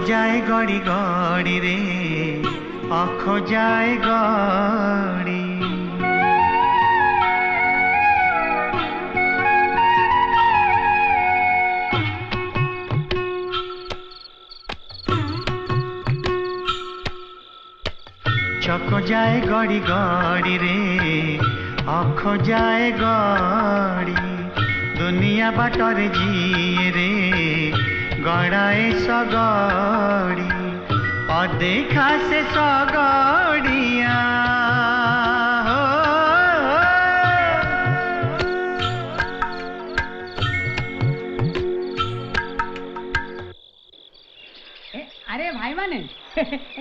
जाए गड़ी गड़ी रे अख जाए गड़ी चक जाए गड़ी गड़ी रे अख जाए गड़ी दुनिया बाटर जी रे गड़ाए सगड़ी अदेखा से सगड़िया अरे भाई माने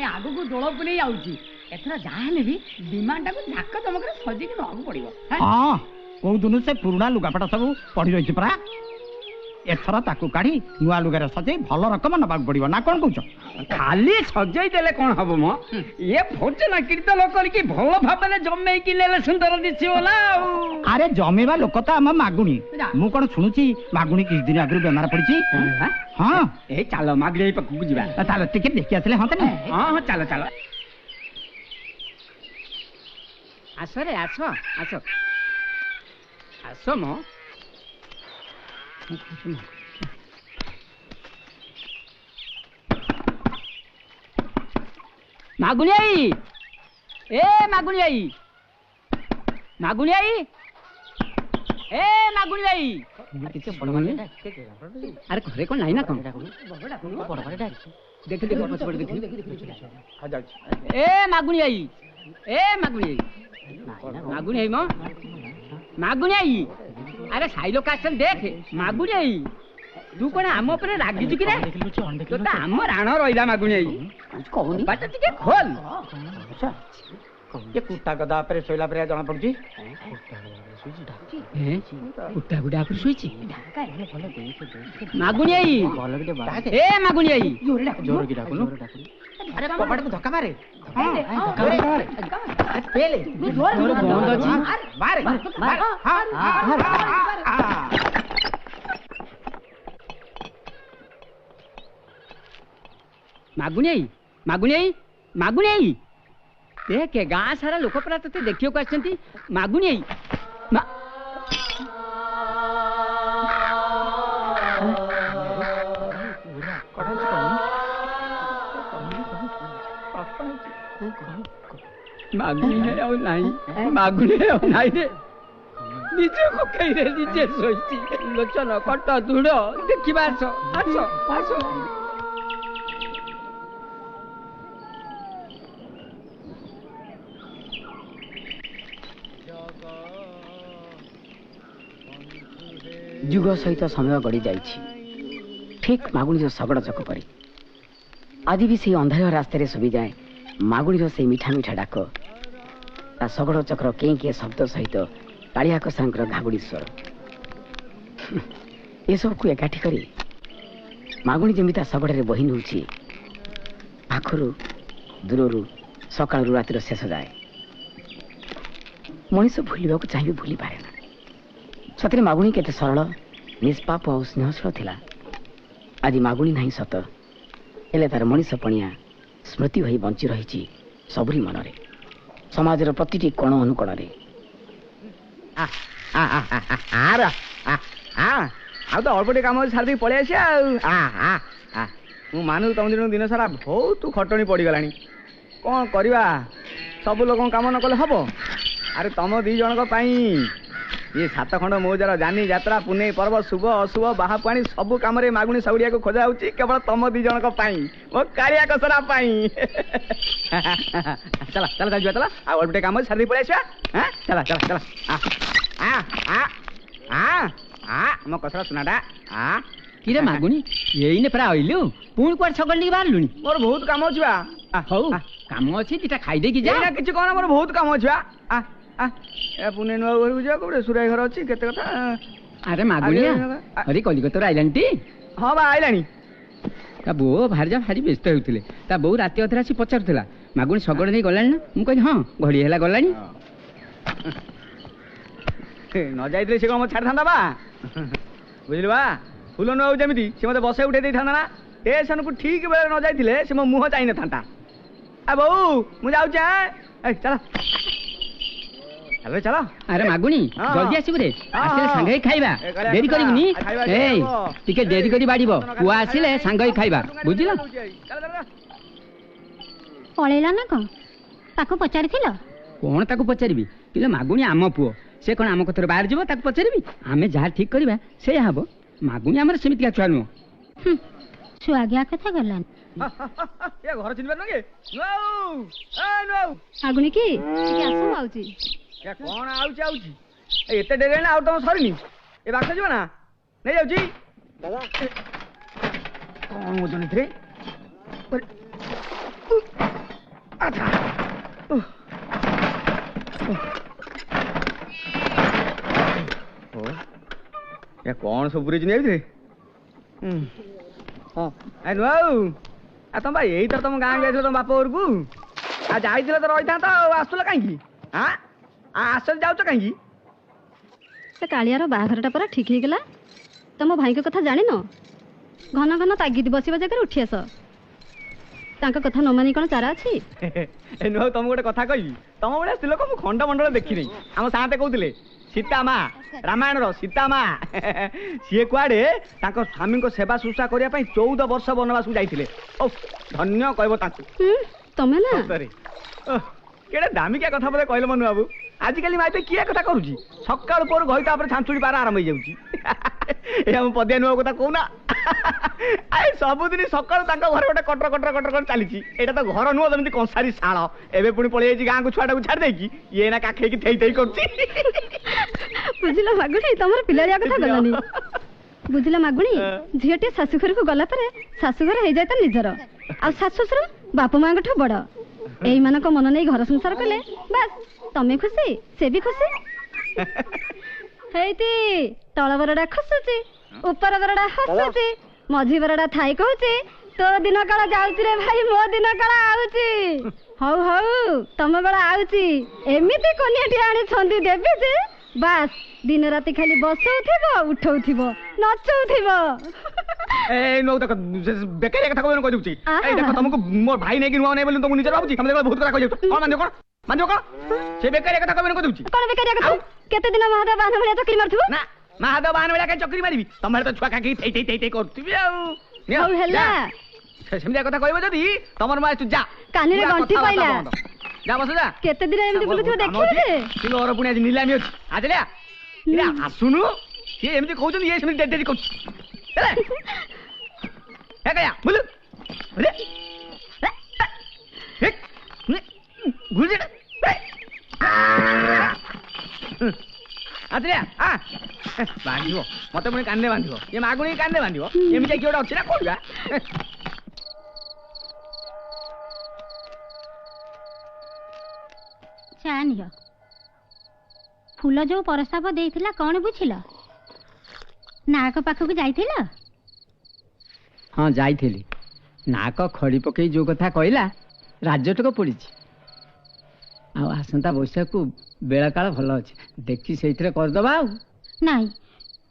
आगु को दोल पुणे आउची एथरा जाहले भी विमान टाको झाक चमक सजी के नहु पड़िबो हां को दुनु से पुराना लुगापटा सब पड़ी रही परा एथरा ताकू काढ़ी नुआ लुगारे सजे भल रकम नबाक पड़िबो ना कोन कहउछ खाली सजई देले कोन हबो म ये भोजना कीर्तन करके भल भाबले जम्मे कि लेले सुंदर दिसियो ना अरे जमेबा लोक त हम मागुणी मु कोन सुनुची मागुणी किछ दिन आगु बेमार पड़िची हां ए चलो मागले पकु जिबा ताले टिकट देखि आसले हते ना हां हां चलो चलो आसो रे आसो आसो आसो मो मागुनी आई ए मागुनी आई मागुनी आई ए मागुनी आई अरे घरे कौन नहीं ना कौन देख देख पछपड़ देख ए मागुनी आई ए मागुनी मागुनी आई मो मागुनी आई अरे साइलो कासन देख मागुनी आई तू कोन आम ऊपर रागी छु कि रे तो ता आम राण रहिला मागुनी आई कहूनी बाटा टिके खोल अच्छा ये कुत्ता गदा पर सोइला पर जणा पड़ची कुत्ता गुडा पर सोइची मागुनी आई ए मागुनी आई जोर की डाकुनु अरे कपड़ को धक्का मारे हां धक्का मारे पेले जोर बंद अछि मारे हां मागुनी आई मागुनी आई मागुनी आई देख गाँ सारा लोक परा तते देखियो को आछंती मागुनी आई मागुनी है और नहीं मागुनी है और नहीं रे निजे को कही रे निजे सोची लोचन कट दूर देखिबा आसो आसो आसो जुग सहित समय गड़ी जाइछि ठीक मागुणी शगड़ चक परी आज भी से अंधार रास्ते शोभि जाए मागुणी से मीठा मीठा डाक ता शगड़ चक्र के के शब्द सहित कालिया कसांकर घागुड़ी स्वर ये सब को एकाठी करी मागुणी जमिता शगड़ रे बहिन होछि पाखरु दूररु सकाळरु रातिर शेष जाए मनीष भूलिबा को चाहिए भूली पारे ना सतरे मागुणी केते सरल निष्पाप और स्नेहशील थिला आज मागुणी नहीं सत हेले तार मनीष पणिया स्मृति होई बंची रही सबरी मनरे समाजर प्रतिटी कोण अनुकोण रे तो अल्पटे कम सारी पलि आस मु मानु तुम दिन सारा बहुत खटणी पड़गला कौन करवा सब लोक कम न कले हम अरे तुम दी जन ये 7 खंड मौजार जानी यात्रा पुणे पर्व शुभ अशुभ बाहापाणी सब कम मागुणी साउड़िया को खोजा हो केवल तुम दी जन मो कालिया कसरा चला चला चल चला अल्पटे कम सारी पलि आसा चला चला चला मो कसरा सुनाटा कि रे मागुणी यही परा आइलु पुणी कुआर छगल नहीं बाहरलुनी मोर बहुत काम अछि हौ काम अछि दिटा खाइ दे कि जा ना किछ कोन मोर बहुत काम अछि ए पुणे नुआ घर को जा कोबे सुराई घर अछि केते कथा अरे मागुणिया अरे कलिकता आइलानी ती हां बा आइलानी ता बो भार जा भारी व्यस्त होउथिले ता बो राति अधरा सी पचारथिला मागुणी सगड़ नहीं गलानी ना मु कहि हां घड़ी हैला गलानी न जाइतले से कोन छाड़ थांदा बा बुझिलबा फुल नुआ जेमिति से मते बसे उठे दे थांदा ना टेसन को ठीक बेले न जाइथिले से मो मुह चाहि न थांता आ बहू मु जाउ छ ए चलो चलो चलो अरे मागुनी हाँ। जल्दी आसिबु रे हाँ, आसिले हाँ। सांगे खाइबा ए, गले देरी खाइबा। करिबुनी खाइबा, ए खाइबा। टिके देरी करी बाड़ीबो पुआ आसिले सांगे खाइबा बुझिलो पळेला ना कौन ताको पचारिथिल कोन ताको पचारिबी किले मागुनी आम पुओ से कोन आम कथरे बाहर जीवो ताको पचारिबी आमे जहा ठीक करबा से हबो मागुनी हमर समिति का छुआ नु छुआगिया कथा गलान ये घर चिन्ह न के नुआउ ए नुआउ आगुनी की ଟିକେ ଆସ ଆଉଚି ये कोन आउची आउची ए एते डेरे ना आउ तम सरीनी ए बाक्स जीव ना नहीं जाउची दादा कोन ओजन थे अच्छा ये कौन सब बुरी जिनी आइले हां ए नुआउ आ तुम भाई एई तर तुम गां गए तुम बाप घर को आ जाइथिले तो रहिथा त आसुला काई हां आसल जाउछ काई ସେ କାଳିଆର ବାହାଘରଟା ପରା ଠିକ ହେଇଗଲା ତମ ଭାଇଙ୍କ କଥା ଜାଣିନ ଘନ ଘନ ତାଗିଦ ବସିବା ଜାଗାରେ ଉଠି ଆସ ତାଙ୍କ କଥା ନ ମାନି କ'ଣ ଚାରା ଅଛି ए नुआउ तुम गोटे कथा कहबी तुम बड़े स्त्री लोक मु खंड मंडल देखि नै हम साथे कहउतिले सीता मा रामायण रो सीता मा सीए कुआडे ताको स्वामी को सेवा सुसा करिया पई 14 वर्ष वनवास को जाइथिले ओ धन्य कहबो ताको ତମେ ନା सरे केडे दामिका कथा बोले कहलो मनु बाबू आजिकली माइते किया कथा करूची सकाळ पर घई तापर छांचुड़ी पार आराम हो जाउची ए हम पदिया नुआ कथा कहूना आइ सबुदिन सकाळ तांका घर गोटे कटर कटर कटर कर चालीची एटा तो घर नुआ जमिति कंसारी साळ एबे पुणी पळे जाई गां को छुआटा को छाड़ देकी ये ना काखे की थई थई करची ବୁଝିଲ ମାଗୁଣି ତମର ପିଲାଳିଆ କଥା ଗଲାନି ବୁଝିଲ ମାଗୁଣି ଝିଅଟି ଶାଶୁଘରକୁ ଗଲା ପରେ ଶାଶୁଘର ହେଇଯାଏ ତ ନିଜର ଆଉ ଶାଶୁ ଶ୍ୱଶୁର ବାପା ମାଙ୍କଠୁ ବଡ ଏଇମାନଙ୍କ ମନ ନେଇ ଘର ସଂସାର କଲେ ବାସ୍ ତମେ ଖୁସି ସେ ବି ଖୁସି ହେଇତି ତଳ ବରଡା ଖସୁଛି ଉପର ବରଡା ହସୁଛି ମଝି ବରଡା ଥାଇ କହୁଛି ତୋ ଦିନ କାଳ ଯାଉଛି ରେ ଭାଇ ମୋ ଦିନ କାଳ ଆଉଛି ହଉ ହଉ ତମ ବେଳ ଆଉଛି ଏମିତି କନ୍ୟାଟି ଆଣିଛନ୍ତି ଦେବି ଯେ ବାସ୍ ଦିନ ରାତି ଖାଲି ବସଉଥିବ ଉଠଉଥିବ ନଚଉଥିବ ए नो तक बेकारी कथा कहबे कह दूची ए देखो तुमको मोर भाई नै कि नुआ नै बोली तुम निजर भाबुची हम देखो बहुत कथा कह जाऊ कोन मान दियो कोन से बेकारी कथा कहबे कह दूची କଣ ବେକାରିଆ କଥା କେତେ ଦିନ ମହାଦେବ ବାହନ ଭଳିଆ ଚକିରି ମାରୁଥିବ ना महादेव बाहन बेला के चक्री मारिबी तमरे तो छुआ काकी थई थई थई करथिबी आ ହଉ ହେଲା सेमिया कथा कहबे जदी तमर मा तू जा କାନିରେ ଗଣ୍ଠି ପାଇଲା जा बस जा କେତେ ଦିନ ଏମିତି ବୁଲୁଥିବ ଦେଖିବେ तिलो और पुणी आज नीलामी अछि आजलिया इरा आसुनु ये एमती कहउछन ये सेमती डेड करू चले हे गया बोल अरे एक भूल जा आजलिया हां बांधिबो मते पुणी कान्ने बांधिबो ये मागुणी कान्ने बांधिबो एमती कियोडा अछि ना कोडा ଚା ନିଅ ଫୁଲ ଯୋଉ ପ୍ରସ୍ତାବ ଦେଇଥିଲା କଣ ବୁଝିଲ ନାକ ପାଖକୁ ଯାଇଥିଲ हाँ जाइथिली नाक खड़ी पकई जो कथा कहला राज्यटक पड़ी आ आसंता बैसाख बेला काल भल अच्छे देखी से करदबा ନାଇଁ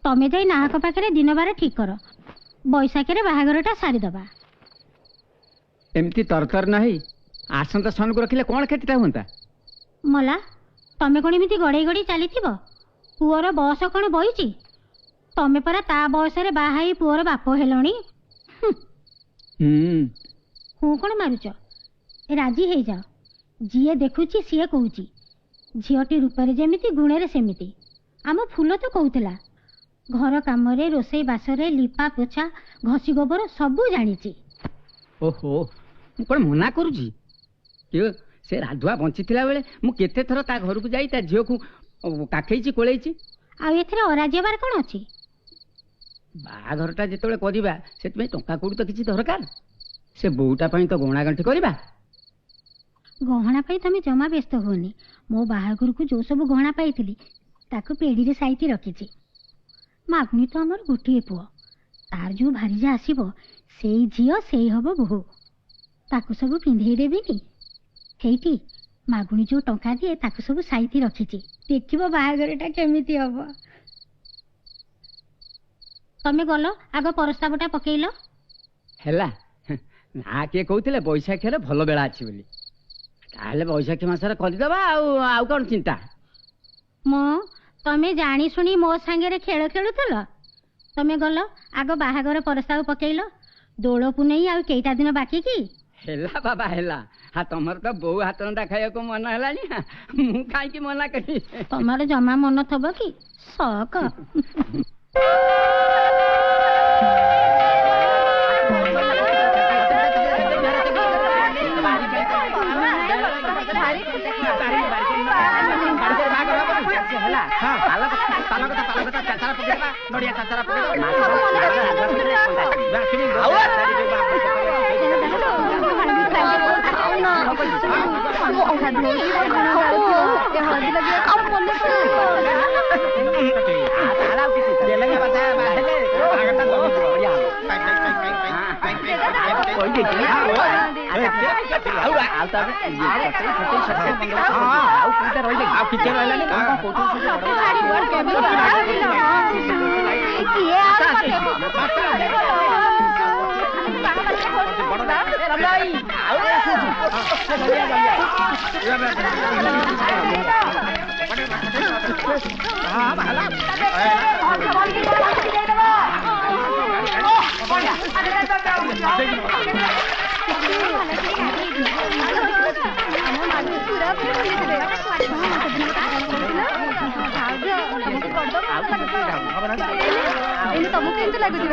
ତମେ ଯାଇ ନାହାକ ପାଖରେ ଦିନ ବାର ଠିକ କର ବୈଶାଖରେ ବାହାଘରଟା ସାରିଦବା एमती तरतर नहीं आसंता सन को रखिले कौन क्षतिटा हुंता ମଲା ତମେ କଣ ଏମିତି ଗଡେଇ ଗଡେଇ ଚାଲିଥିବ ପୁଅର ବୟସ କଣ ବଇଛି ତମେ ପରା ତା ବୟସରେ ବାହା ହେଇ ପୁଅର ବାପ ହେଲଣି ହୁ କଣ ମାରୁଛ ରାଜି ହେଇଯାଅ ଯିଏ ଦେଖୁଛି ସିଏ କହୁଛି ଝିଅଟି ରୂପରେ ଯେମିତି ଗୁଣରେ ସେମିତି ଆମ ଫୁଲ ତ କହୁଥିଲା ଘର କାମରେ ରୋଷେଇ ବାସରେ ଲିପା ପୋଛା ଘଷି ଗୋବର ସବୁ ଜାଣିଛି ओहो मु कौन मना करुची से राधुआ बंची बेले मु केते थर ता घर को जाई ता झील को काखेची कोलेची ଆଉ ଏଥିରେ ଅରାଜିବାର କଣ ଅଛି बाघरटा जिते करवा से टंका कौड़ी तो किसी दरकार से बोटा तो गहना गंठी करवा ଗହଣା ପାଇଁ ତମେ ଜମା ବ୍ୟସ୍ତ ହୁଅନି ମୋ ବାହାଘରକୁ ଯୋଉ ସବୁ ଗହଣା ପାଇଥିଲି ତାକୁ ପେଡ଼ିରେ ସାଇତି ରଖିଛି ମାଗୁଣି ତ ଆମର ଗୋଟିଏ ପୁଅ ତାର ଯୋଉ ଭାରିଜା ଆସିବ ସେଇ ଝିଅ ସେଇ ହବ ବୋହୂ ତାକୁ ସବୁ ପିନ୍ଧେଇ ଦେବିନି ହେଇଠି ମାଗୁଣି ଯୋଉ ଟଙ୍କା ଦିଏ ତାକୁ ସବୁ ସାଇତି ରଖିଛି ଦେଖିବ ବାହାଘରଟା କେମିତି ହବ ତମେ ଗଲ ଆଗ ପ୍ରସ୍ତାବଟା ପକେଇଲ ହେଲା ନା କିଏ କହୁଥିଲେ ବୈଶାଖୀରେ ଭଲ ବେଳା ଅଛି ବୋଲି ତାହେଲେ ବୈଶାଖୀ ମାସରେ କରିଦେବା ଆଉ କ'ଣ ଚିନ୍ତା ମୋ ତମେ ଜାଣି ଶୁଣି ମୋ ସାଙ୍ଗରେ ଖେଳ ଖେଳୁଥିଲ ତମେ ଗଲ ଆଗ ବାହାଘର ପ୍ରସ୍ତାବ ପକେଇଲ ଦୋଳ ପୁନେଇ ଆଉ କେଇଟା ଦିନ ବାକି କି ହେଲା ବାବା ହେଲା ତମର ତ ବୋଉ ହାତ ରନ୍ଧା ଖାଇବାକୁ ମନ ହେଲାଣି ମୁଁ କାହିଁକି ମନା କରିବି ତମର ଜମା ମନ ଥବ କି ସକ ତମକୁ କେମିତି ଲାଗୁଛି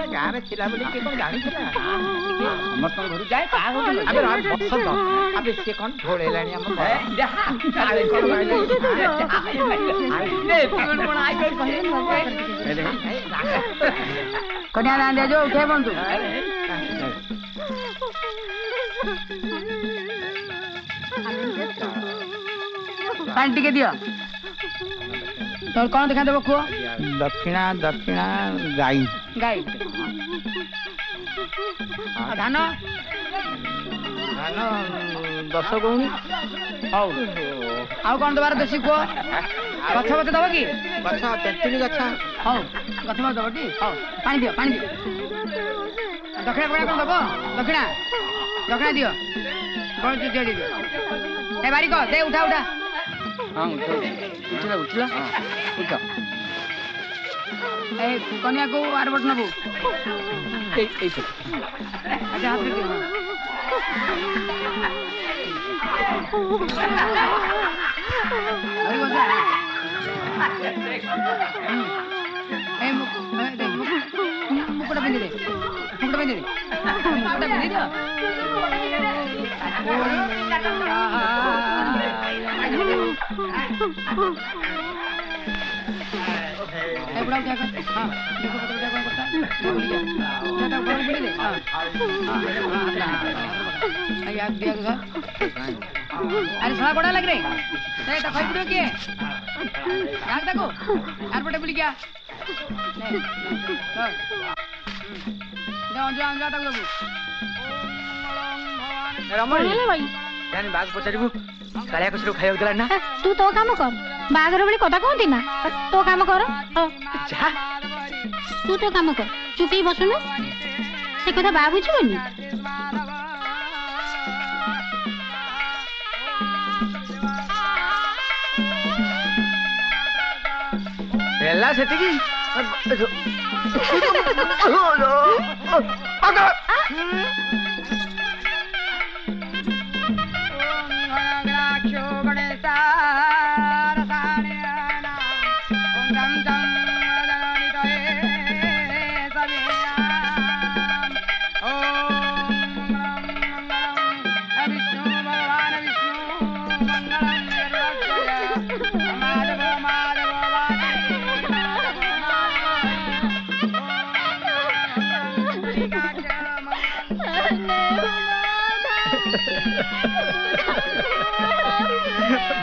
ଗାଁରେ ଥିଲା ବୋଲି କିଏ କ'ଣ ଜାଣିଥିଲା ସମସ୍ତଙ୍କ ଘରୁ ଯାଏ ସିଏ କ'ଣ ଢୋଳେଇଲାଣି ଆମ କନ୍ୟା ନା ଦିଆଯିବ ଉଠେଇ ବନ୍ଧୁ ପାଣି ଟିକେ ଦିଅ ତୋର କ'ଣ ଦେଖାଦେବ କୁହ ଦକ୍ଷିଣା ଦକ୍ଷିଣା ଗାଈ ଗାଈ ଧାନ ଧାନ 10 ଗଉଣି ହଉ ଆଉ କ'ଣ ଦେବାର ବେଶୀ କୁହ ଗଛ ବଛ ଦେବ କି ଗଛ ତେନ୍ତୁଳି ଗଛ ହଉ ଗଛ ବଛ ଦେବ ଟି ହଉ ପାଣି ଦିଅ ଦକ୍ଷିଣା ଫକ୍ଷିଣା କ'ଣ ଦେବ ଦକ୍ଷିଣା ଦିଅ ଦିଅ ଏ ବାରିକ ଦେ ଉଠା ଉଠିଲ এই কন্যাকু আর বট নেবো আচ্ছা হাত দিও মুকুটা বেঁধে দে बड़ा उठा कर हां देखो पता क्या करता क्या बड़ा बड़ी दे हां यार दिया का अरे साला बड़ा लग रे ते तो खाई पड़ो के यार देखो यार बड़े बोली क्या जाओ जाओ जा तक बाबू रमण भाई जानी बाग पचारिबु कालिया कसरो खाइयो देला ना तू तो काम कर बागर बड़ी कथा कहती ना तो काम कर जा तू तो काम कर चुप ही बसुन से कथा बा बुझबनी एला सेति की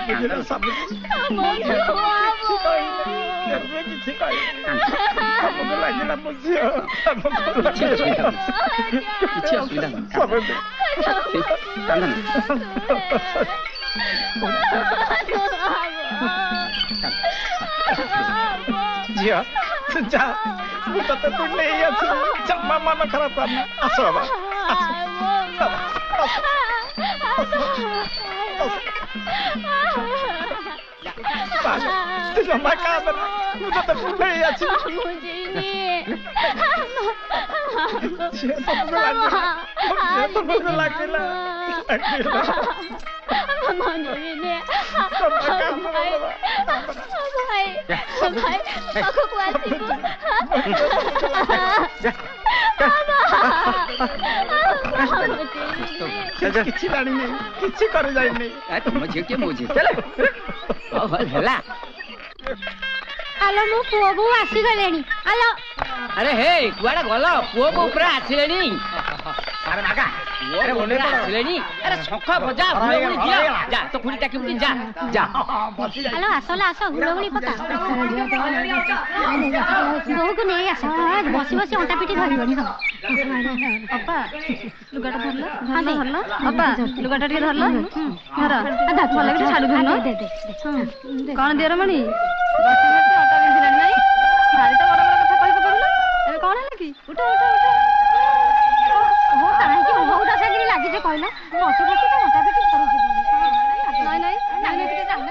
ବୁଝିଲ ସବୁ କିଛି କହିଲେ ଆମକୁ ଲାଗିଲା ମୋ ଝିଅ କିଛି ଅସୁବିଧା ନାହିଁ ସବୁ ଝିଅ ତୁ ଯା ମୁଁ ତତେ ତୁ ନେଇ ଆସିବି ଜମା ମନ ଖରାପ କରନା ଆସ ବାବା ତୁ ଜମା କାନ୍ଦନା ମୁଁ ତତେ ତୁ ନେଇ ଆସିବି ଝିଅ ତମକୁ ଲାଗିଲା କିଛି ଜାଣିନି କିଛି କରି ଯାଇନି ତୁମ ଝିଅ କିଏ ମୋ ଝିଅ ହେଲା ଆଲୋ ମୋ ପୁଅ ବୋଉ ଆସିଗଲେଣି ଆଲୋ ଆରେ ହେ କୁଆଡେ ଗଲ ପୁଅ ବୋଉ ପୁରା ଆସିଲେଣି ଆରେ ମାଗା ଆରେ ଓନେ ଆସିଲେଣି ଆରେ ଶଙ୍ଖ ବଜା ହୁଳହୁଳି ଦିଅ ଯା ତ କୁଡ଼ି ଡାକିବୁ ଯା ଯା ଆଲୋ ଆସଲ ଆସ ହୁଳହୁଳି ପକା ବୋଉକୁ ନେଇ ଆସ ବସି ବସି ଅଣ୍ଟା ପିଠି ଧରିବନି ହଁ ଅପା ଲୁଗାଟା ଧରଲ ଧରଲ ଅପା ଲୁଗାଟା ଟିକେ ଧରଲ ଧର ଭଲ କି ଛାଡୁ ଧରଲ କଣ ଦିଅର ମଣି ବସି ବସି ଅଣ୍ଟା ବିନ୍ଧିଲାଣି ନାଇଁ ଭାରି ତ ବଡ ବଡ କଥା କହି ପକଉଥିଲ ଏବେ କଣ ହେଲା କି ଉଠ ଉଠ ଉଠ କାହିଁକି ବହୁତ ସାଙ୍ଗରେ ଲାଗିছে କହିଲ ବସି ବସି ତ ଅଣ୍ଟା ପିଠି ଧରୁଛି ନାଇଁ ନାଇଁ ନାଇଁ ଟିକେ ଚାଲ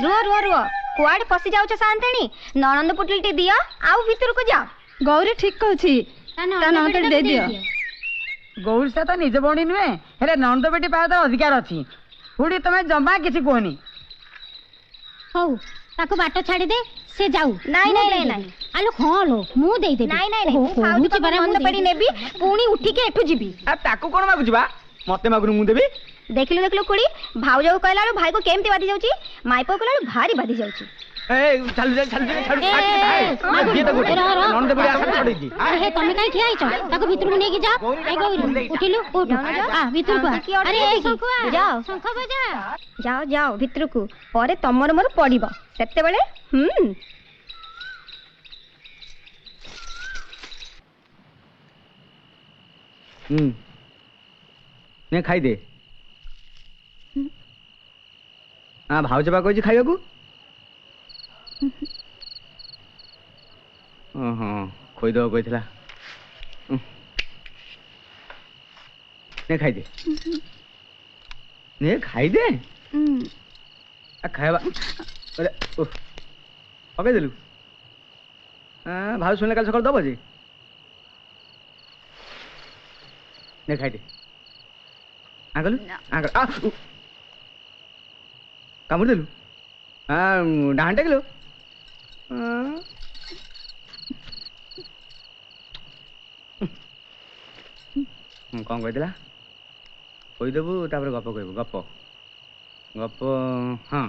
ରୁହ ରୁହ ରୁହ କୁଆଡେ ପଶି ଯାଉଛ ସାନ୍ତେଣୀ ନଣନ୍ଦ ପୁଟୁଳିଟି ଦିଅ ଆଉ ଭିତରକୁ ଯାଅ ଗୌରୀ ଠିକ କହୁଛି ତା ନଣନ୍ଦ ଦେଇଦିଅ ଗୌରୀ ସହିତ ନିଜ ଭଉଣୀ ନୁହେଁ ହେଲେ ନଣନ୍ଦ ବେଟି ପାଇବା ତାର ଅଧିକାର ଅଛି ପୁଣି ତମେ ଜମା କିଛି କୁହନି ହଉ ତାକୁ ବାଟ ଛାଡ଼ିଦେ ସେ ଯାଉ ନାଇଁ ନାଇଁ ନାଇଁ ନାଇଁ ଆଲୋ ହଁ ଲୋ ମୁଁ ଦେଇଦେବି ନାଇଁ ନାଇଁ ନାଇଁ ମୁଁ ଭାଉଜ ପାଖରୁ ନଣନ୍ଦ ପେଟି ନେବି ପୁଣି ଉଠିକି ଏଠୁ ଯିବି ତାକୁ କଣ ମାଗୁଛି ବା ମତେ ମାଗୁନି ମୁଁ ଦେବି ଦେଖିଲୁ ଦେଖିଲୁ କୁड़ी ଭାଉଜକୁ କହିଲା ବେଳୁ ଭାଇକୁ କେମିତି ବାଧି ଯାଉଛି ମାଇପ କହିଲା ବେଳୁ ଭାରି ବାଧି ଯାଉଛି ତମେ କାହିଁ ଠିଆ ହେଇଛ ତାକୁ ଭିତରକୁ ନେଇକି ଯା ଉଠିଲୁ ଭିତରକୁ ଯାଅ ଯାଅ ଯାଅ ଭିତରକୁ ପରେ ତମର ମୋର ପଡିବ ସେତେବେଳେ ନେ ଖାଇଦେ ଭାଉଜ ବା କହିଛି ଖାଇବାକୁ ହଁ ଖୋଇଦେବ କହିଥିଲା ନେ ଖାଇଦେ ନେ ଖାଇଦେ ଖାଇବା ପକେଇଦେଲୁ ଭାଉଜ ଶୁଣିଲେ କାଲି ସକାଳୁ ଦବ ଯେ ନେ ଖାଇଦେ ଆଗଲୁ କାମୁଡ଼ି ଦେଲୁ ଡାହାଣ ଟେକିଲୁ କଣ କହିଥିଲା କହିଦେବୁ ତାପରେ ଗପ କହିବୁ ଗପ ଗପ ହଁ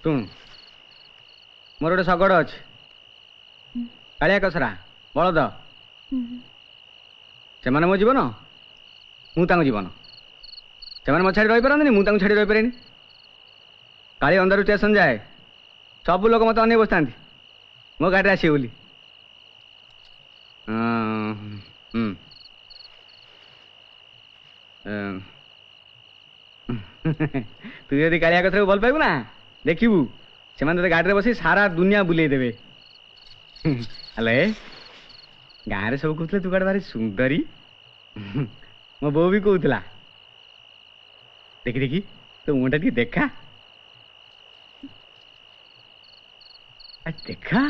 ଶୁଣୁ ମୋର ଗୋଟେ ଶଗଡ଼ ଅଛି କାଳିଆ କସରା ବଳଦ ସେମାନେ ମୋ ଜୀବନ ମୁଁ ତାଙ୍କ ଜୀବନ ସେମାନେ ମୋ ଛାଡ଼ି ରହିପାରନ୍ତିନି ମୁଁ ତାଙ୍କୁ ଛାଡ଼ି ରହିପାରେନି କାଳି ଅନ୍ଧାରୁ ଷ୍ଟେସନ ଯାଏ ସବୁ ଲୋକ ମୋତେ ଅନେଇ ବସିଥାନ୍ତି ମୋ ଗାଡ଼ିରେ ଆସିବେ ବୋଲି ତୁ ଯଦି କାଳିଆ କଥାକୁ ଭଲ ପାଇବୁ ନା ଦେଖିବୁ ସେମାନେ ତୋତେ ଗାଡ଼ିରେ ବସି ସାରା ଦୁନିଆ ବୁଲେଇ ଦେବେ ହେଲେ ଗାଁରେ ସବୁ କହୁଥିଲେ ତୁ କାଳେ ଭାରି ସୁନ୍ଦରୀ ମୋ ବୋଉ ବି କହୁଥିଲା ଦେଖି ଦେଖି ତୋ ମୁହଁଟା ଟିକେ ଦେଖା ଦେଖା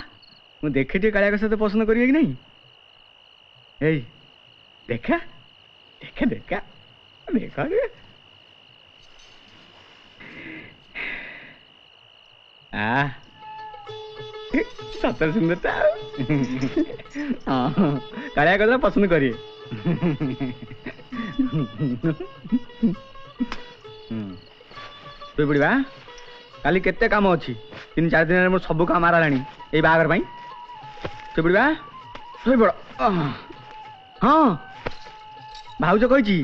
ମୁଁ ଦେଖେ ଟିକେ କାଳିଆ ସହିତ ପସନ୍ଦ କରିବେ କି ନାହିଁ ଏଇ ଦେଖା ଦେଖା ଦେଖା ଦେଖା ସତରେ ସୁନ୍ଦରଟା ହଁ କାଳିଆ କଥା ପସନ୍ଦ କରିବେ ଶୋଇ ପଡ଼ିବା କାଲି କେତେ କାମ ଅଛି 3-4 ଦିନରେ ମୋର ସବୁ କାମ ଆରାଲାଣି ଏଇ ବାହାଘର ପାଇଁ ଶୋଇ ପଡ଼ିବା ଶୋଇ ପଡ଼ ହଁ ଭାଉଜ କହିଛି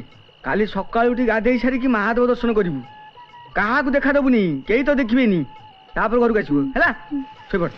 କାଲି ସକାଳୁ ଉଠି ଗାଧେଇ ସାରିକି ମହାଦେବ ଦର୍ଶନ କରିବୁ, କାହାକୁ ଦେଖା ଦେବୁନି, କେହି ତ ଦେଖିବେନି, ତାପରେ ଘରକୁ ଆସିବୁ ହେଲା। ଶୋଇପଡ଼।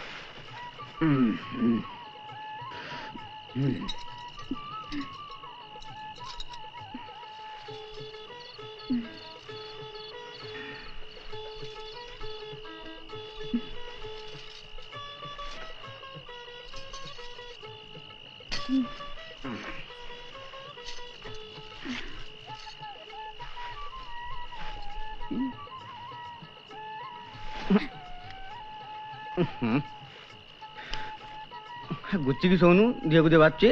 ଗୁଚିକି ଶୋଉନୁ, ଝିଅକୁ ଦେ ବାଚୁଛି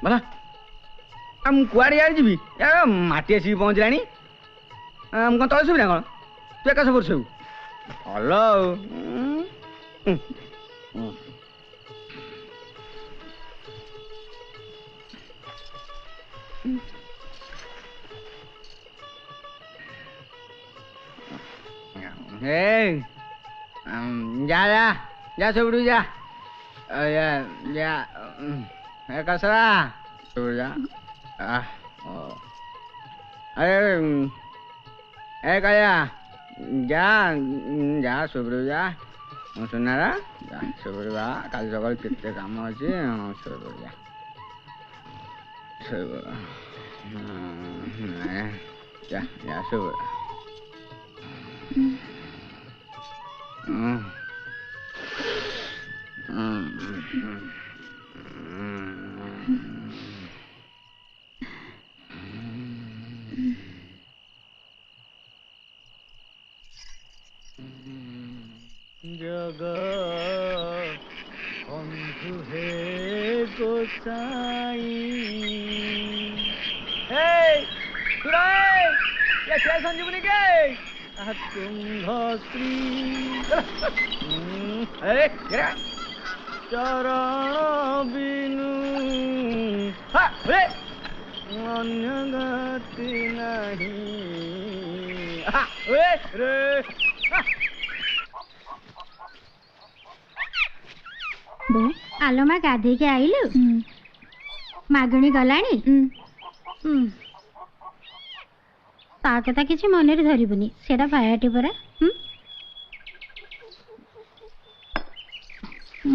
ଭଲ। ମୁଁ କୁଆଡ଼େ ଇଆଡ଼େ ଯିବି, ମାଟି ଆସିକି ପହଞ୍ଚିଲାଣି। ମୁଁ କ'ଣ ତଳେ ଶୋଇବି ନା କ'ଣ? ତୁ ଏକା ସଫର ଶୋଇବୁ? ଭଲ ଆଉ। ଯା ଯା ଯା ସବୁଠୁ ଯା ଯା कसरा ଯା। अरे ए काया जा जा सुब्रु जा सुनारा जा सुब्रु जा काली सकाल केते काम अछि सुब्रु जा जा जा सुब्रु जग बंधु हे गोसाई हे सुराय ये क्या संजीवनी के कुंभ श्री अरे चरण बिनु अन्य गति नहीं रे ବୋଉ ଆଲୋ ମା ଗାଧେଇକି ଆଇଲୁ? ମାଗୁଣି ଗଲାଣି? ତା କଥା କିଛି ମନରେ ଧରିବୁନି, ସେଟା ଭାୟାଟି ପରା।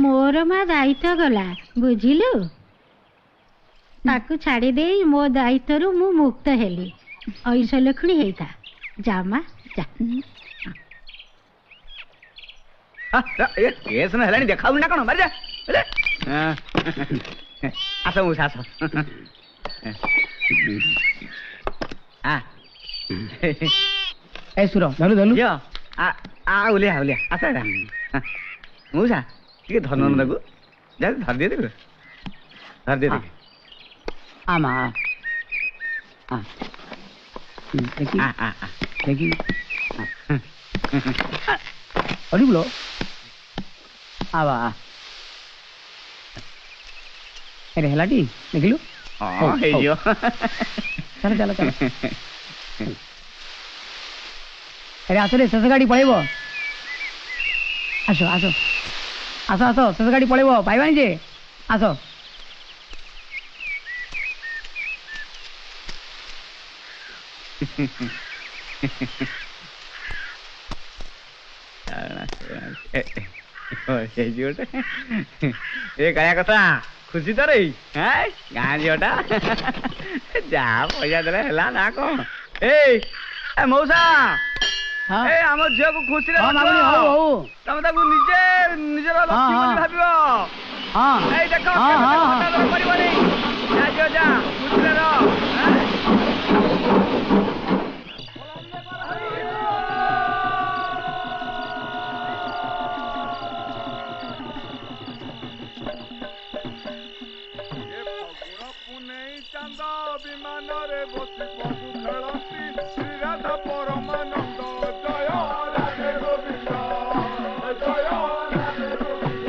ମୋର ମା ଦାୟିତ୍ୱ ଗଲା ବୁଝିଲୁ, ତାକୁ ଛାଡ଼ି ଦେଇ ମୋ ଦାୟିତ୍ୱରୁ ମୁଁ ମୁକ୍ତ ହେଲି। ଐଶ ଲକ୍ଷ୍ମୀ ହେଇଥା, ଯା ମା ଯା। केस न हेलानी देखाउ ना कोन मारि जा आस मुसा आस आ ए सुरो धलु धलु यो आ उलिया आस रा मुसा के धन न दगु जा धर दे दे आमा आ देखी देखी अरे बोलो आवा अरे हेलाटी देखिलु हां हे जो चल चल चल अरे आसो रे सस गाड़ी पळेबो आसो आसो आसो आसो सस गाड़ी पळेबो पाइबानी जे आसो ए क्या कथा खुशी तो रही गाँ झीटा जहाँ पैसा दे ना कौन ए मौसा आम झील को खुशी तुम निजे निजर लक्ष्मी भाव देख जा खुशी विमानरे बसी प्रभु खेलती श्री राधा परमानंद जय राधे गोविंद जय राधे गोविंद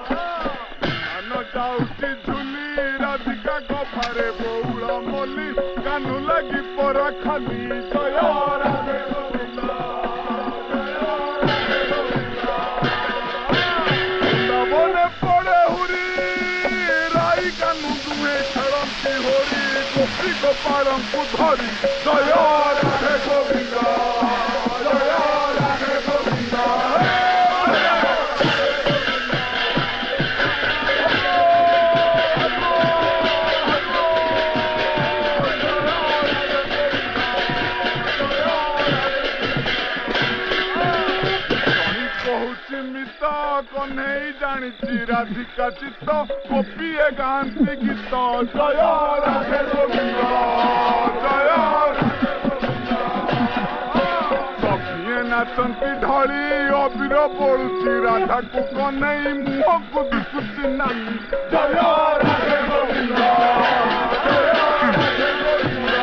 कान जाऊची झुली राधिका गफारे बौला मली कानू लगी परा खाली जय राधे गोविंद जय राधे गोविंद लबने पड़े हुरी राई ଗୋପୀ ଗୋପାଳଙ୍କୁ ଧରି ଜୟ ରାଧେ ଗୋବିନ୍ଦ ଜୟ ରାଧେ ଗୋବିନ୍ଦ। କହୁଛି ମିତ କହ୍ନେଇ ଜାଣିଛି ରାଧିକା ଚିତ୍ତ ଗୋପୀଏ ଗାଆନ୍ତି ଗୀତ ଜୟ ରାଧେ ଗୋବିନ୍ଦ ଜୟ ରାଧେ ଗୋବିନ୍ଦ। ସଖିଏ ନାଚନ୍ତି ଢଳି ଅବିର ପଡୁଛି ରାଧାକୁ କହ୍ନେଇ ମୁହଁକୁ ଦିଶୁଛି ନାଚି ଜୟ ରାଧେ ଗୋବିନ୍ଦ ଜୟ ରାଧେ ଗୋବିନ୍ଦ।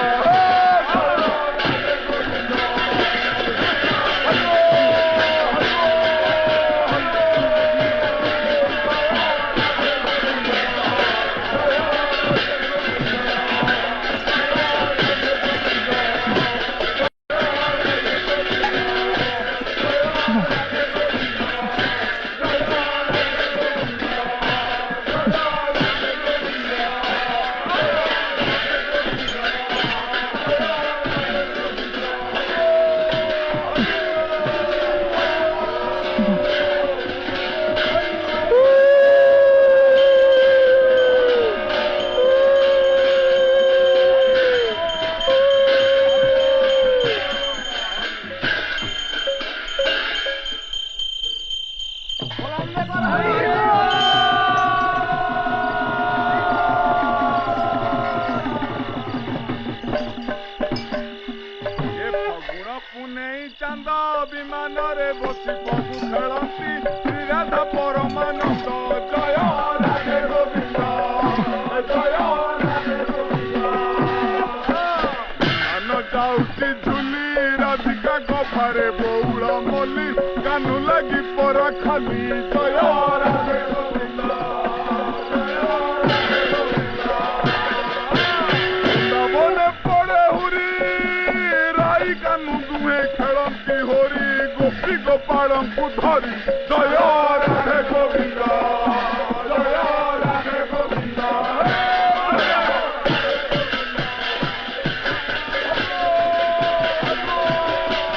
ବିମାନରେ ବସି ପ୍ରଭୁ ଖେଳନ୍ତି ଶ୍ରୀରାଧା ପରମାନନ୍ଦ ଜୟ ରାଧେ ଗୋବିନ୍ଦ ଜୟ ରାଧେ ଗୋବିନ୍ଦ। କାନ ଯାଉଛି ଝୁଲି ରାଧିକା ଗଭାରେ ବଉଳ ମଲି କାନୁ ଲାଗି ପର ଖାଲି ଜୟ ରାଧେ ଗୋବିନ୍ଦ ଜୟ ରାଧେ ଗୋବିନ୍ଦ। ବୃନ୍ଦାବନେ ପଡ଼େ ହୁରି ରାଇ କାନୁ ଦୁହେଁ ଖେଳନ୍ତି ହୋରି ଗୋପୀ ଗୋପାଳଙ୍କୁ ଧରି ଜୟ ରାଧେ ଗୋବିନ୍ଦ ଜୟ ରାଧେ ଗୋବିନ୍ଦ।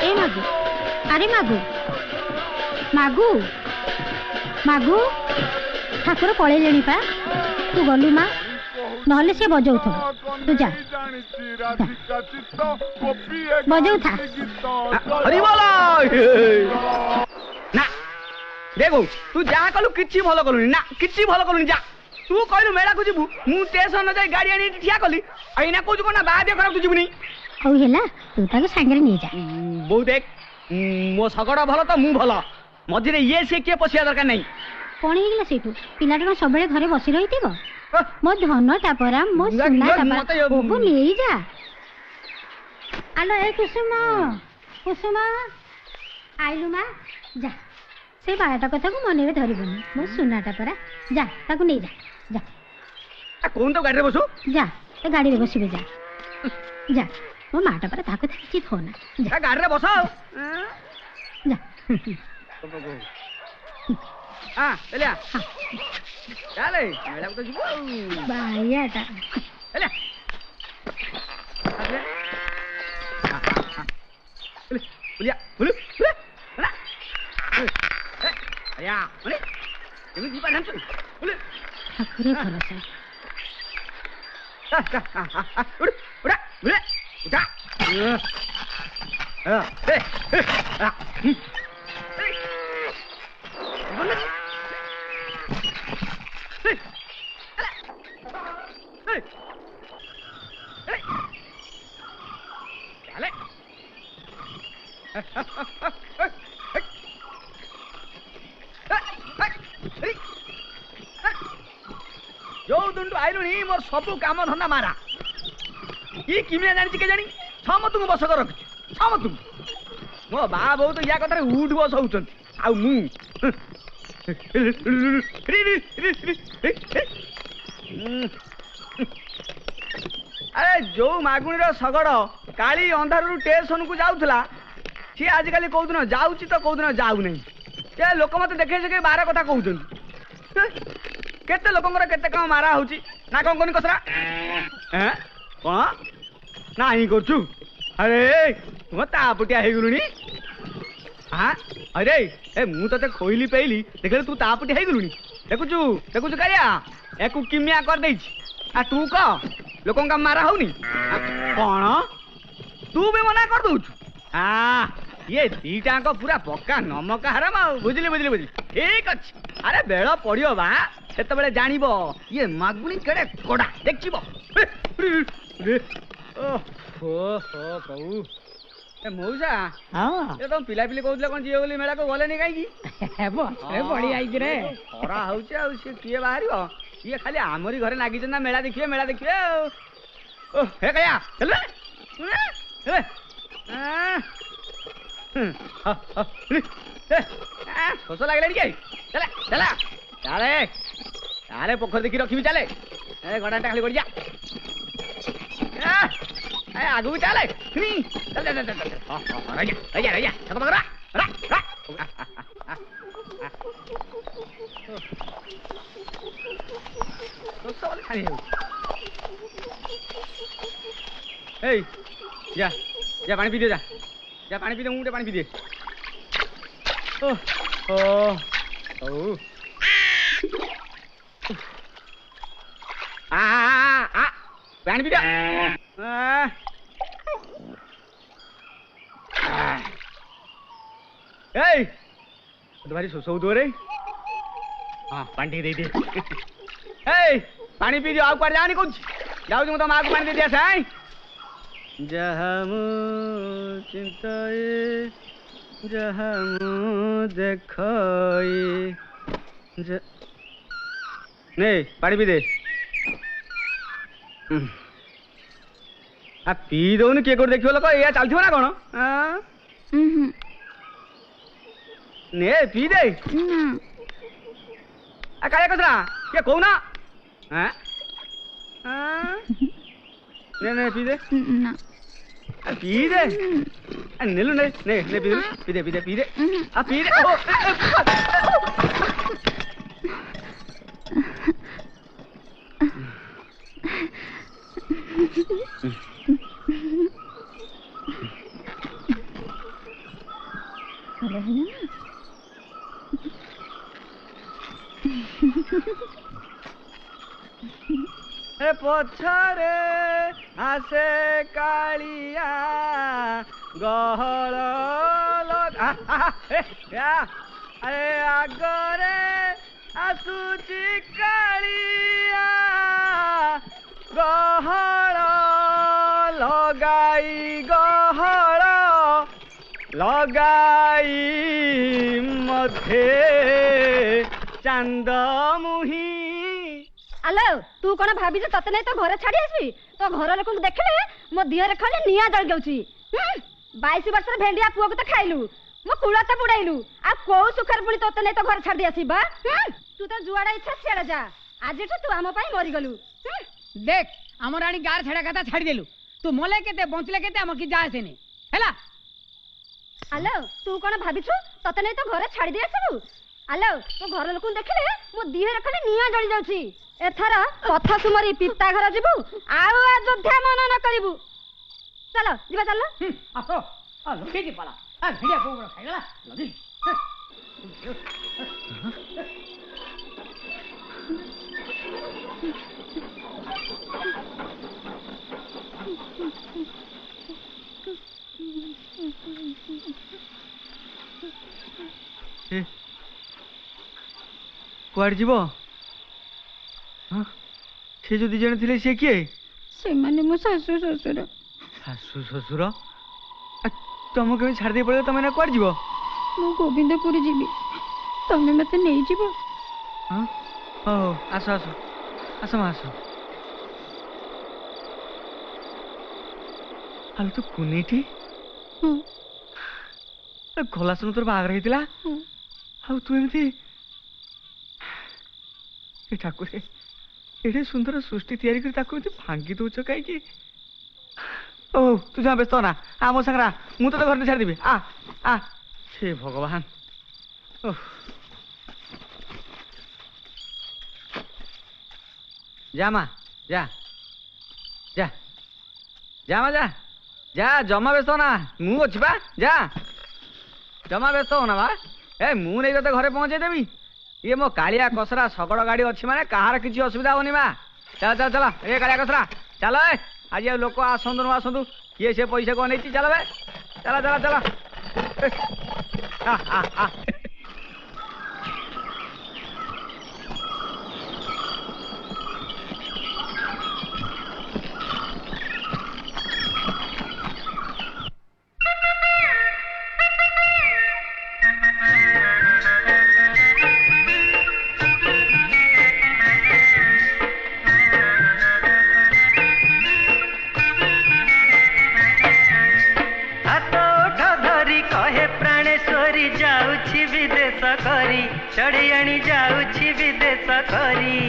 ଏ ମାଗୁ ଆରେ ମାଗୁ ମାଗୁ ମାଗୁ ଠାକୁର ପଳେଇଲେଣି ପା ତୁ ଗଲୁ ମା ନହେଲେ ସେ ବଜଉଥିବ ତୁ ଯା ବଜଉଥା। ନା ଦେଖ ତୁ ଯାହା କଲୁ କିଛି ଭଲ କଲୁନି ନା କିଛି ଭଲ କଲୁନି ଯା ତୁ କହିଲୁ ମେଳାକୁ ଯିବୁ ମୁଁ ଷ୍ଟେସନ ଯାଇ ଗାଡି ଆଣି ଠିଆ କଲି ଏଇନା କହୁଛୁ କଣ ନା ବାହା ଦିଅ ଖରାପ ତୁ ଯିବୁନି ହଉ ହେଲା ତୁ ତାକୁ ସାଙ୍ଗରେ ନେଇଯା। ବୋଉ ଦେଖ ମୋ ଶଗଡ଼ ଭଲ ତ ମୁଁ ଭଲ ମଝିରେ ଇଏ ସିଏ କିଏ ପଶିବା ଦରକାର ନାହିଁ। କଣ ହେଇଗଲା ସେଇଠୁ ପିଲାଟା କଣ ସବୁବେଳେ ଘରେ ବସି ରହିଥିବ ମୋ ଧନ ଟାପରା ମୋ ସୁନା ଟାପରା ବୋହୁ ନେଇଯା। ଆଲୋ ଏ କୁସୁମ କୁସୁମ ଆଇଲୁ ମା ଯା ସେ ବାରଟା କଥାକୁ ମନରେ ଧରିବୁନି ମୋ ସୁନା ଟାପରା ଯା ତାକୁ ନେଇଯା ଯା କହୁନ ତ ଗାଡିରେ ବସୁ ଯା ଏ ଗାଡିରେ ବସିବେ ଯା ଯା ମୋ ମା ଟାପରା ତାକୁ କିଛି ଥୋନା ଯା ଗାଡିରେ ବସ ଯା ହଁ ଚାଲିଆ ଚାଲେ ମେଳାକୁ ତ ଯିବୁ ଆଉ ବାଇଆଟା ଚାଲିଆ ବୁଲିଆ ବୁଲୁ କେମିତି ଯିବା ଜାଣିଛୁ ବୁଲୁ ଠାକୁରେ ଭରସା ଉଡ଼ା ବୁଲେ ଉଠା जो दुंडू आइलुनी मोर सबू काम धंदा मारा ये किमिया जानी के जानी समत को बस कर रखी समत मो बा बहु तो या कथा उठ बस होउछन आ मु अरे जो मागुणी सगड़ काली अंधार स्टेशन को जाऊला सी आजिकल कौदिन जाऊँ तो कौदिन जाऊ नहीं ये लोक मत देखे से बार कथा कहते केते लोक केते कम मारा होची ना कौन कहनी कसरा कौन नहीं करू अरे तुम तापटिया हो गलुनी हाँ अरे ए मु ते खोइली पेली देख तू तापटिया हो गलुनी देखुचु देखुचु कालिया एकु किमिया कर दे आ तू कह लोक का मारा होनी कौन तू भी मना कर दू हाँ ये दीटा पूरा पक्का नमक हराम बुझिली बुझिली बुझिली ठीक अच्छे अरे बेल पड़ो बा से जान ये मागुणी केड़े कोड़ा देखी मौसा ये तुम पिला पिली कहते कौन जीव मेला को गले कहीं बड़ी आई रे खरा हो किए बाहर ये खाली आमरी घरे नागी ना मेला देखिए कया चल शोष लगे चले चला चले चले पोखर देखी रखी चले गड़ा खाली बढ़िया आगू भी चले चल जा जा पानी पी दे जा पानी पी दे मुझे पानी पी दे पानी पी दे भारी शोष हो रे हाँ पानी दे दे पानी पी दियो आउ कुआडे जानी कहूँ जाऊँ तो माँ को पानी दे दिया साई जहाँ चिंताए जहाँ देखाए नहीं पानी पी दे आ पी दौन किए कोट देखियो लोक या चलथिबो ना कोन ने पी दे आ काले कसरा के कहू ना हां ने पी दे ना पी दे नेलु ने पी दे आ पी दे ओ पछरे आसे कालिया गहल अरे आगरे आसुची कालिया गहल लगाई मथे चांद मुही आलो तू कौन भाभी तते नहीं तो घर छाड़ी आसबी तो घर लोक देखले मो दिहरे खाली निया जल जाउची 22 वर्ष भेंडिया पुआ को तो खाइलु मो कुड़ा तो बुड़ाइलु आ को सुखर पुणी तते नहीं तो घर छाड़ी आसीबा तू तो जुआड़ा इच्छा सियाड़ा जा आज तू हम पाई मरी गलु देख हमर रानी गार छेड़ा कथा छाड़ी देलु तू मोले केते बंचले केते हम की जा आसेनी हैला आलो तू कौन भाभी तते नहीं तो घर छाड़ी दे आसबु आलो तो घर लोक देखले मो दिहरे खाली निया जली जाउची एथर कथा सुमरी पिता घर जीवु आउ अयोध्या मन न करिवु चलो जीवा चलो आसो आ लगे जी पाला आ भेड़िया को बड़ा खाइला लगी कुआड़ जीव से जो दी जण थिले से किए से माने मो सासु ससुर सासु ससुर तुम के छाड़ दे पड़े तुम ना कुआड़ जीव मो गोविंदपुर जीवी तमे मते नहीं जीव हां ओ आसो आसो आसो आसो हाल तो कुनीठी गला सुन तोर बागर हेतिला हाउ तू एमती ए ठाकुर एडे सुंदर सृष्टि तैयारी कर ताको भांगी दौच कहीं ओ तू जहाँ व्यस्त ना आ मो संगरा मु तो घर छाड़ी देवी आ हे भगवान जा माँ जा जा जा मा जा जा जमा व्यस्त ना मु अच्छी बा जा जमा व्यस्त हो ना बा ए मु नहीं तो घरे पहुंचे देवी ये मो कालिया कसरा शगड़ गाड़ी अच्छी माने कहार किसी असुविधा होनी मा चल चल चल ए कालिया कसरा चल आज लोक आसतु न आसतु किए से पैसा को नहीं चल बे चल चल चल चढ़ियाणी जाऊछि विदेश करी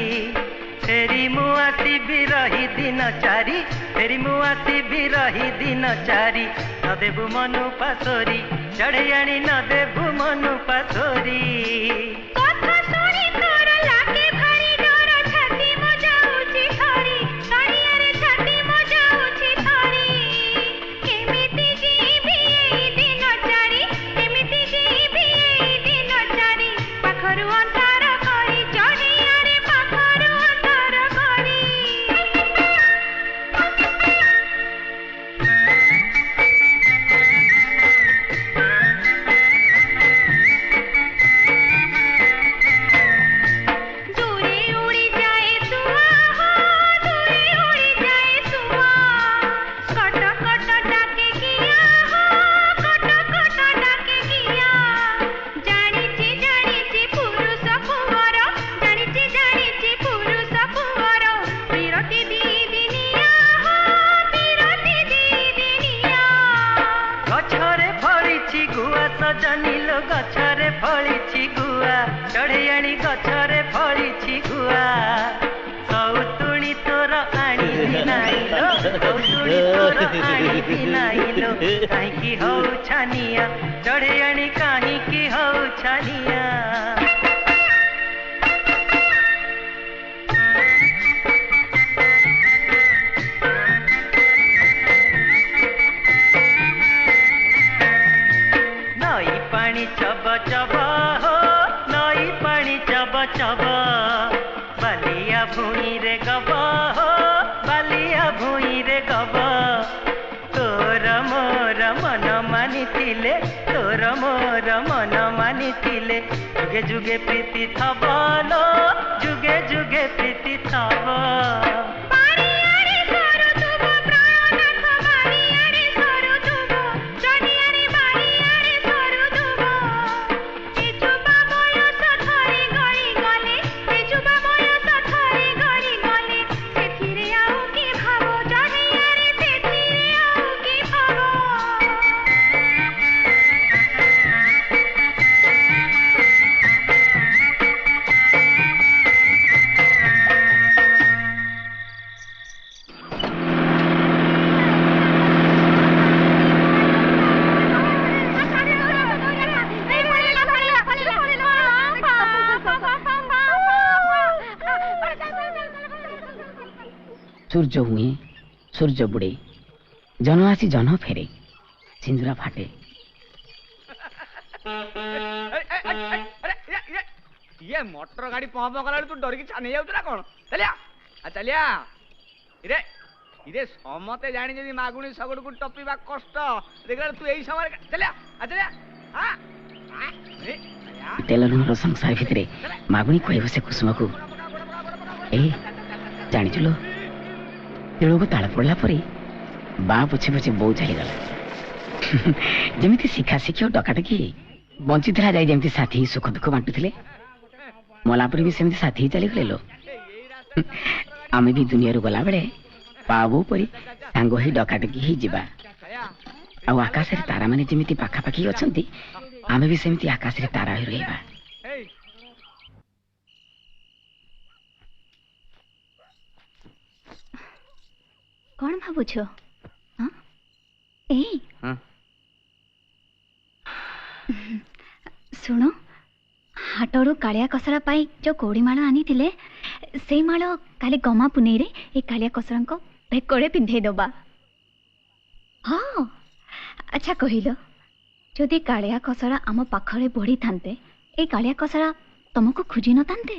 फेरी मुआसी भी रही दिन चारी फेरी मुआसी भी रही दिन चारी न देबु मनु पासोरी चढ़ियाणी न देबु मनु पासोरी কথা শুনি তোর লাগে ভারি ডর ছাতি মো যাউছি ধরি তড়িয়ারে ছাতি মো যাউছি ধরি কেমিতি জিবি এই দিন চারি কেমিতি জিবি এই দিন চারি পাখরু অন্তর করি চড়িয়ারে পাখরু অন্তর করি দূরে উড়ি যায় সুয়া হো দূরে উড়ি যায় সুয়া কট কট ডাকে গিয়া হো কট কট ডাকে গিয়া জানিছি পুরুষ কুঁবর জানিছি পুরুষ কুঁবর বিরতি দিদিনিয়া হো বিরতি দিদিনিয়া गछरे फलिछि गुआ सजनीलो गछरे फलिछि गुआ चढ़ियाणी गछरे फलिछि गुआ सौतुणी तोर आणी नाइलो सौतुणी तोर आणी नाइलो काहींकी हौ छानिया चढ़ियाणी काहींकी हौ छानिया नई पानी चब चब हो नई पानी चब चब बालिया भूई रे गब हो बालिया भूई रे गब तोर मोर मन मानिथिले तोर मोर मन मानिथिले जुगे जुगे प्रीति थब लो जुगे जुगे प्रीति थब বাড়িয়ারে সরুতুব প্রাণনাথ বাড়িয়ারে সরুতুব চড়িয়ারে বাড়িয়ারে সরুতুব এ যুবা বয়স ধরে গড়ি গলে এ যুবা বয়স ধরে গড়ি গলে সেথিরে আউ কি ভাব চড়িয়ারে সেথিরে আউ কি ভাব सूर्य हुए सूर्य बुड़े जन आसी जन फेरे सिंदूरा फाटे ये मोटर गाड़ी पहुंच गला तू डर की छानी जाऊ ना कौन चलिया चलिया इरे इरे समते जानी जदि मागुणी सगड़ को टपीबा कष्ट देखला तू एई समय चलिया चलिया हां तेलनुर संसार भितरे मागुणी कहब से कुसुम को ए जानी चलो तेल को ताला पड़ला परे बा पछे पछे बो चलीगला जमी शिखा शिखी और डकाटकी बंची जाए जमी साथी सुख दुख बांटुले मलापर भी सेमती साथी चलीगले लो आम भी दुनिया गला बेले पाबो परी सांग ही डकाटकी ही जीवा आकाश रे तारा माने जमी पाखापाखि अच्छा आम भी सेमती आकाश रे तारा ही रहिबा कौन भावुछ ए शुण हाटरू कालिया कसरा पाई जो कोड़ी माल आनी थिले से माल काली गमा पुनेई रे ए कालिया कसरा को भेकोड़े पिंधे दबा ହଁ ଆଚ୍ଛା କହିଲ ଯଦି କାଳିଆ କସରା ଆମ ପାଖରେ ବଢ଼ିଥାନ୍ତେ ଏଇ କାଳିଆ କସରା ତମକୁ ଖୋଜି ନଥାନ୍ତେ?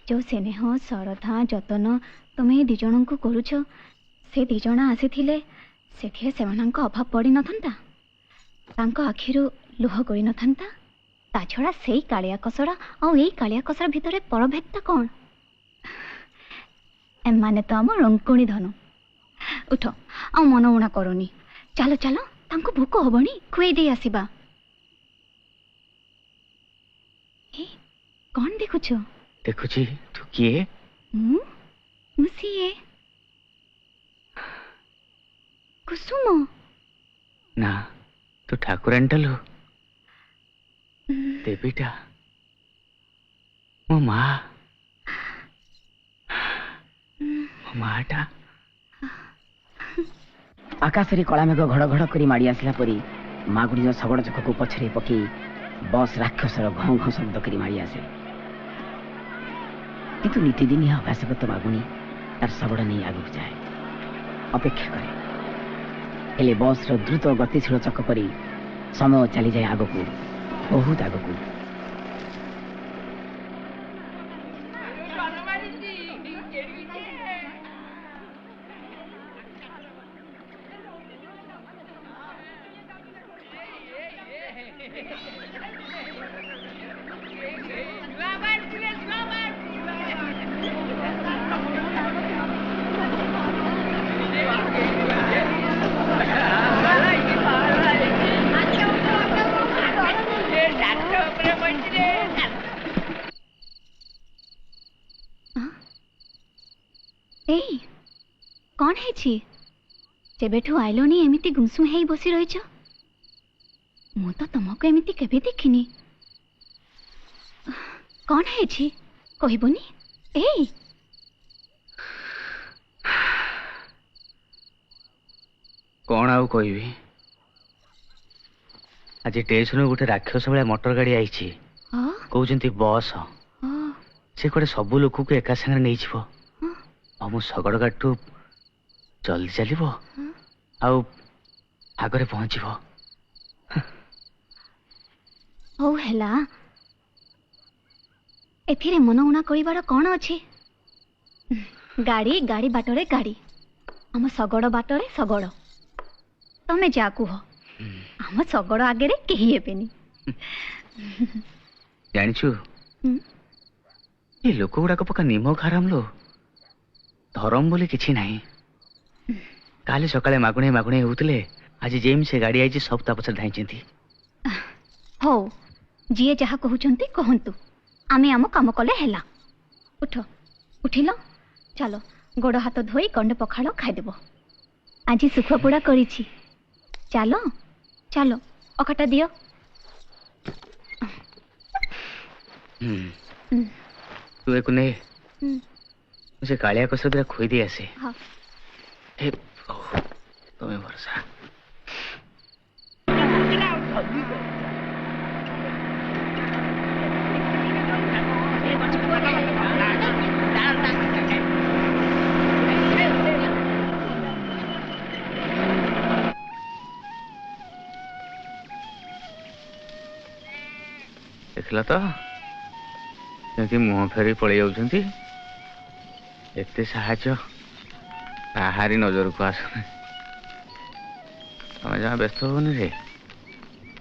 ଯେଉଁ ସ୍ନେହ ଶ୍ରଦ୍ଧା ଯତ୍ନ ତୁମେ ଏ 2 ଜଣଙ୍କୁ କରୁଛ ସେ 2 ଜଣ ଆସିଥିଲେ ସେଥିରେ ସେମାନଙ୍କ ଅଭାବ ପଡ଼ିନଥାନ୍ତା, ତାଙ୍କ ଆଖିରୁ ଲୁହ ଗଡ଼ିନଥାନ୍ତା। ତା ଛଡ଼ା ସେଇ କାଳିଆ କସରା ଆଉ ଏଇ କାଳିଆ କସରା ଭିତରେ ପରଭେଦଟା କ'ଣ? ଏମାନେ ତ ଆମ ରଙ୍କୁଣୀ ଧନ। ଉଠ ଆଉ ମନ ଉଣା କରନି, ଚାଲ ଚାଲ ତାଙ୍କୁ ଭୋକ ହବଣି, ଖୁଏଇ ଦେଇ ଆସିବା। କଣ ଦେଖୁଛ? ଦେଖୁଛି। ତୁ କିଏ? ମୁଁ ସିଏ କୁସୁମ। ନା ତୁ ଠାକୁରାଣୀଟା ଲୋ, ଦେବୀଟା, ମୋ ମାଟା। ଆକାଶରେ କଳାମେଘ ଘଡ଼ଘଡ଼ କରି ମାଡ଼ି ଆସିଲା ପରି ମାଗୁଣୀର ଶଗଡ଼ ଚକକୁ ପଛରେ ପକାଇ ବସ୍ ରାକ୍ଷସର ଘଁ ଘଁ ଶବ୍ଦ କରି ମାଡ଼ି ଆସେ। କିନ୍ତୁ ନୀତିଦିନିଆ ଅଭ୍ୟାସଗତ ମାଗୁଣୀ ତାର ଶଗଡ଼ ନେଇ ଆଗକୁ ଯାଏ, ଅପେକ୍ଷା କରେ। ହେଲେ ବସ୍ର ଦ୍ରୁତ ଗତିଶୀଳ ଚକ ପରି ସମୟ ଚାଲିଯାଏ ଆଗକୁ, ବହୁତ ଆଗକୁ। ଏଇ କଣ ହେଇଛି? ଯେବେଠୁ ଆଇଲଣି ଏମିତି ଗୁମସୁମ ହେଇ ବସି ରହିଛ? ମୁଁ ତ ତମକୁ ଏମିତି କେବେ ଦେଖିନି। କଣ ହେଇଛି କହିବନି? ଏଇ କଣ ଆଉ କହିବି? ଆଜି ଷ୍ଟେସନରୁ ଗୋଟେ ରାକ୍ଷସ ଭଳିଆ ମଟର ଗାଡି ଆଇଛି, କହୁଛନ୍ତି ବସ୍। ସେ କୁଆଡେ ସବୁ ଲୋକକୁ ଏକା ସାଙ୍ଗରେ ନେଇଯିବ। ଆଉ ମୁଁ ଶଗଡ଼ ଗାଡ଼ିଠୁ ଜଲ୍ଦି ଚାଲିବ ଆଉ ଆଗରେ ପହଞ୍ଚିବ। ହଉ ହେଲା, ଏଥିରେ ମନ ଉଣା କରିବାର କଣ ଅଛି? ଗାଡ଼ି ଗାଡ଼ି ବାଟରେ ଗାଡ଼ି, ଆମ ଶଗଡ଼ ବାଟରେ ଶଗଡ଼। ତମେ ଯା କୁହ, ଆମ ଶଗଡ଼ ଆଗରେ କେହି ହେବେନି। ଜାଣିଛୁ ଏ ଲୋକ ଗୁଡାକ ପକା ନିମ ଖାରାମ ଲୋ, ଧରମ ବୋଲି କିଛି ନାହିଁ। କାଲି ସକାଳେ ମାଗୁଣେ ମାଗୁଣେ ହେଉଥିଲେ, ଆଜି ଯେମିତି ସେ ଗାଡ଼ି ଆଇଛି ସବୁ ତା ପଛରେ ଧାଇଁଛନ୍ତି। ହଉ, ଯିଏ ଯାହା କହୁଛନ୍ତି କହନ୍ତୁ, ଆମେ ଆମ କାମ କଲେ ହେଲା। ଉଠ, ଉଠିଲ, ଚାଲ ଗୋଡ଼ ହାତ ଧୋଇ ଗଣ୍ଡେ ପଖାଳ ଖାଇଦେବ। ଆଜି ଶୁଖୁଆ ପୋଡ଼ା କରିଛି, ଚାଲ ଚାଲ ଅଖାଟା ଦିଅ। ତୁ ଏକୁ ନେ, ସେ କାଳିଆ କସର ଦିଟା ଖୋଇ ଦେଇ ଆସେ। ହେ ତମେ ଭରସା। ଦେଖିଲ ତ କେମିତି ମୁହଁ ଫେରି ପଳେଇ ଯାଉଛନ୍ତି। ଏତେ ସାହାଯ୍ୟ କାହାରି ନଜରକୁ ଆସୁନି। ତମେ ଯାହା ବ୍ୟସ୍ତ ହବନି ରେ,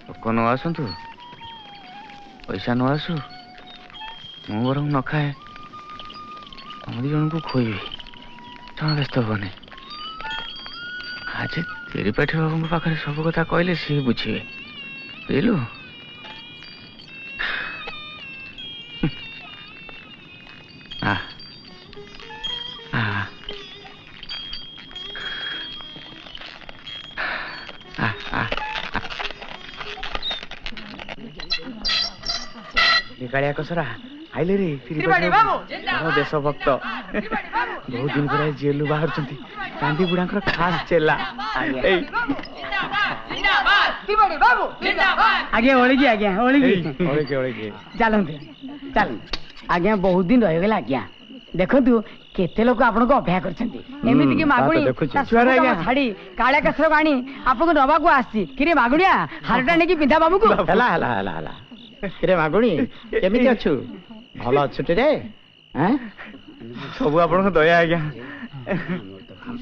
ଲୋକ ନ ଆସନ୍ତୁ, ପଇସା ନ ଆସୁ, ମୁଁ ବରଂ ନ ଖାଏ, ତମ 2 ଜଣଙ୍କୁ ଖୋଇବି। ତମେ ବ୍ୟସ୍ତ ହବନି। ଆଜି ତିରିପାଠୀ ବାବୁଙ୍କ ପାଖରେ ସବୁ କଥା କହିଲେ ସିଏ ବୁଝିବେ, ବୁଝିଲୁ? କାଳିଆ କସରା ଆଇଲେ ରେ, ଦେଶ ଭକ୍ତ। ବହୁତ ଦିନ ପରେ ଜେଲରୁ ବାହାରୁଛନ୍ତି, ଗାନ୍ଧୀ ବୁଢାଙ୍କର ଖାସ ଚେଲା। ଆଜ୍ଞା ଓଳିକି, ଆଜ୍ଞା ଓଳିକି ଚାଲନ୍ତୁ ଚାଲନ୍ତୁ। ଆଜ୍ଞା ବହୁତ ଦିନ ରହିଗଲା। ଆଜ୍ଞା ଦେଖନ୍ତୁ केते लोक आपनको अपेक्षा करछन्ती एमिति कि मागुणी ता छुआरे आज्ञा। छाड़ी काळ्या कसर आनी आपनको नबाकू आसी किरे मागुणिया हारटा नेकी पिंधा बाबू को ହେଲା ହେଲା ହେଲା ହେଲା କିରେ ମାଗୁଣି କେମିତି ଅଛୁ ଭଲ ଅଛୁଟି ରେ ଆଁ ସବୁ ଆପଣଙ୍କ ଦୟା ଆଜ୍ଞା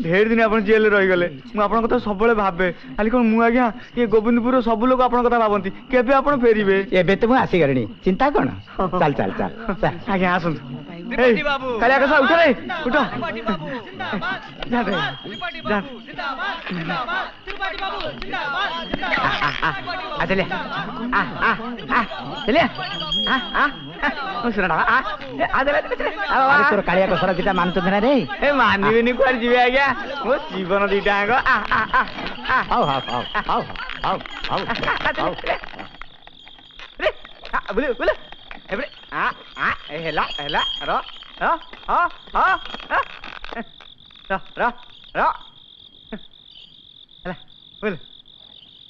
ढेर दिन आप जेल रही गले मुझे कथा सब भावे खाली कौन मुझे आज्ञा ये गोविंदपुर सब लोग आप कथा भावती केबे आप फेरबे ଏବେ ତ ମୁଁ ଆସିଗଲିଣି ଚିନ୍ତା କଣ ଚାଲ ଚାଲ ଚାଲ ଚାଲ आज्ञा आसतु कालिया कसा उठ रे उठ जा रे जा आ चले चले ओ सुना आ चले ଆରେ ତୋର କାଳିଆ କସର ଦିଟା ମାନୁଛନ୍ତି ନା ରେ ए मानिबेनी कुआर जीवे आज्ञा मो जीवन दीटा आंग ହଉ ହଉ ହଉ ହଉ ହଉ ହଉ ହଉ रे बोले बोले एबरे ए हेला हेला र र ह ह र र र हेला बोल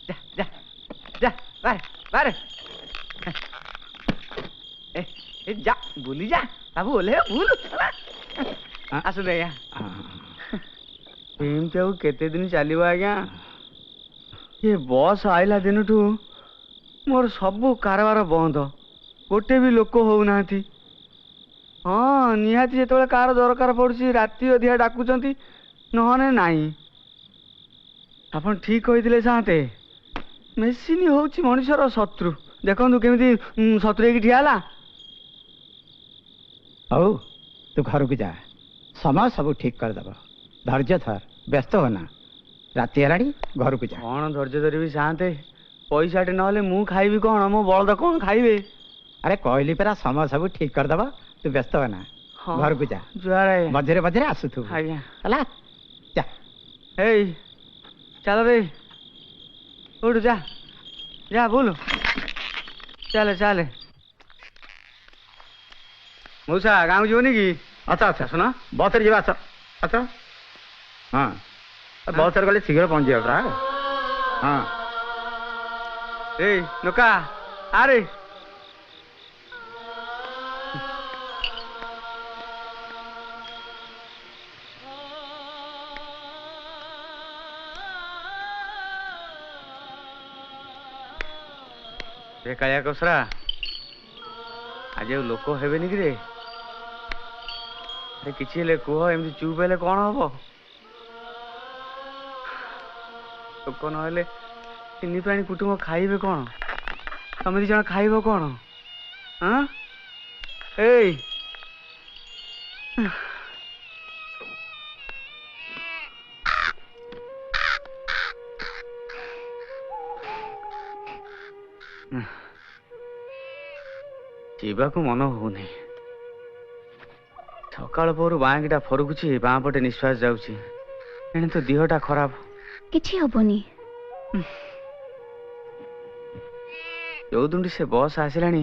जा जा जा बाहर बाहर ए जा बोली जा बाबू बोले बोल आसु दे या एमती आउ केते दिन चलो आज्ञा ये बस आइला दिन ठू मोर सबू कारबार बंद गोटे भी लोक होना हाँ निहाती जो कार दरकार पड़ी राति अधिका डाकुंट नहने नाई आप ठीक कहते साते मेसीन हूँ मनुष्यर शत्रु देखु केमी शत्रु हो ठिया ହଉ ତୁ ଘରକୁ ଯା ସମୟ ସବୁ ଠିକ କରିଦେବ ଧୈର୍ଯ୍ୟ ଧର ବ୍ୟସ୍ତ ହୋନା ରାତି ହେଲାଣି ଘରକୁ ଯା कौन धैर्य धरबी साते पैसाटे ना मु खाइबी कौन मो बलद कौन खाइबे ଆରେ କହିଲି ପରା ସମୟ ସବୁ ଠିକ କରିଦେବ ତୁ ବ୍ୟସ୍ତ ହୋନା ଘରକୁ ଯା जुआर ମଝିରେ ମଝିରେ ଆସୁଥିବୁ आज्ञा ହେଲା ଯା ए चल रे उठ जा जा बोल चले चले मौसा गाँव जीवनी कि ଆଚ୍ଛା ଆଚ୍ଛା ଶୁଣ ବସରେ ଯିବା ଆସ ଆଚ୍ଛ ହଁ ବସରେ ଗଲେ ଶୀଘ୍ର ପହଞ୍ଚିବ ପରା ହଁ ए नोका अरे कालिया कसरा आज लोक हेबेनि कि रे किसी कह एमती चुप हेले कौन हम लोक ना चिनी पानी कुटुंब खाइबे कौन तमें दिज खाइब कौन हाँ ए जीवाकू मन होनी सकाल पर बाँकीटा फरुकुची बाँ पटे निश्वास जाऊँगी एने तो देहटा खराब किछि हबनी जो दिन से बस आसिलानी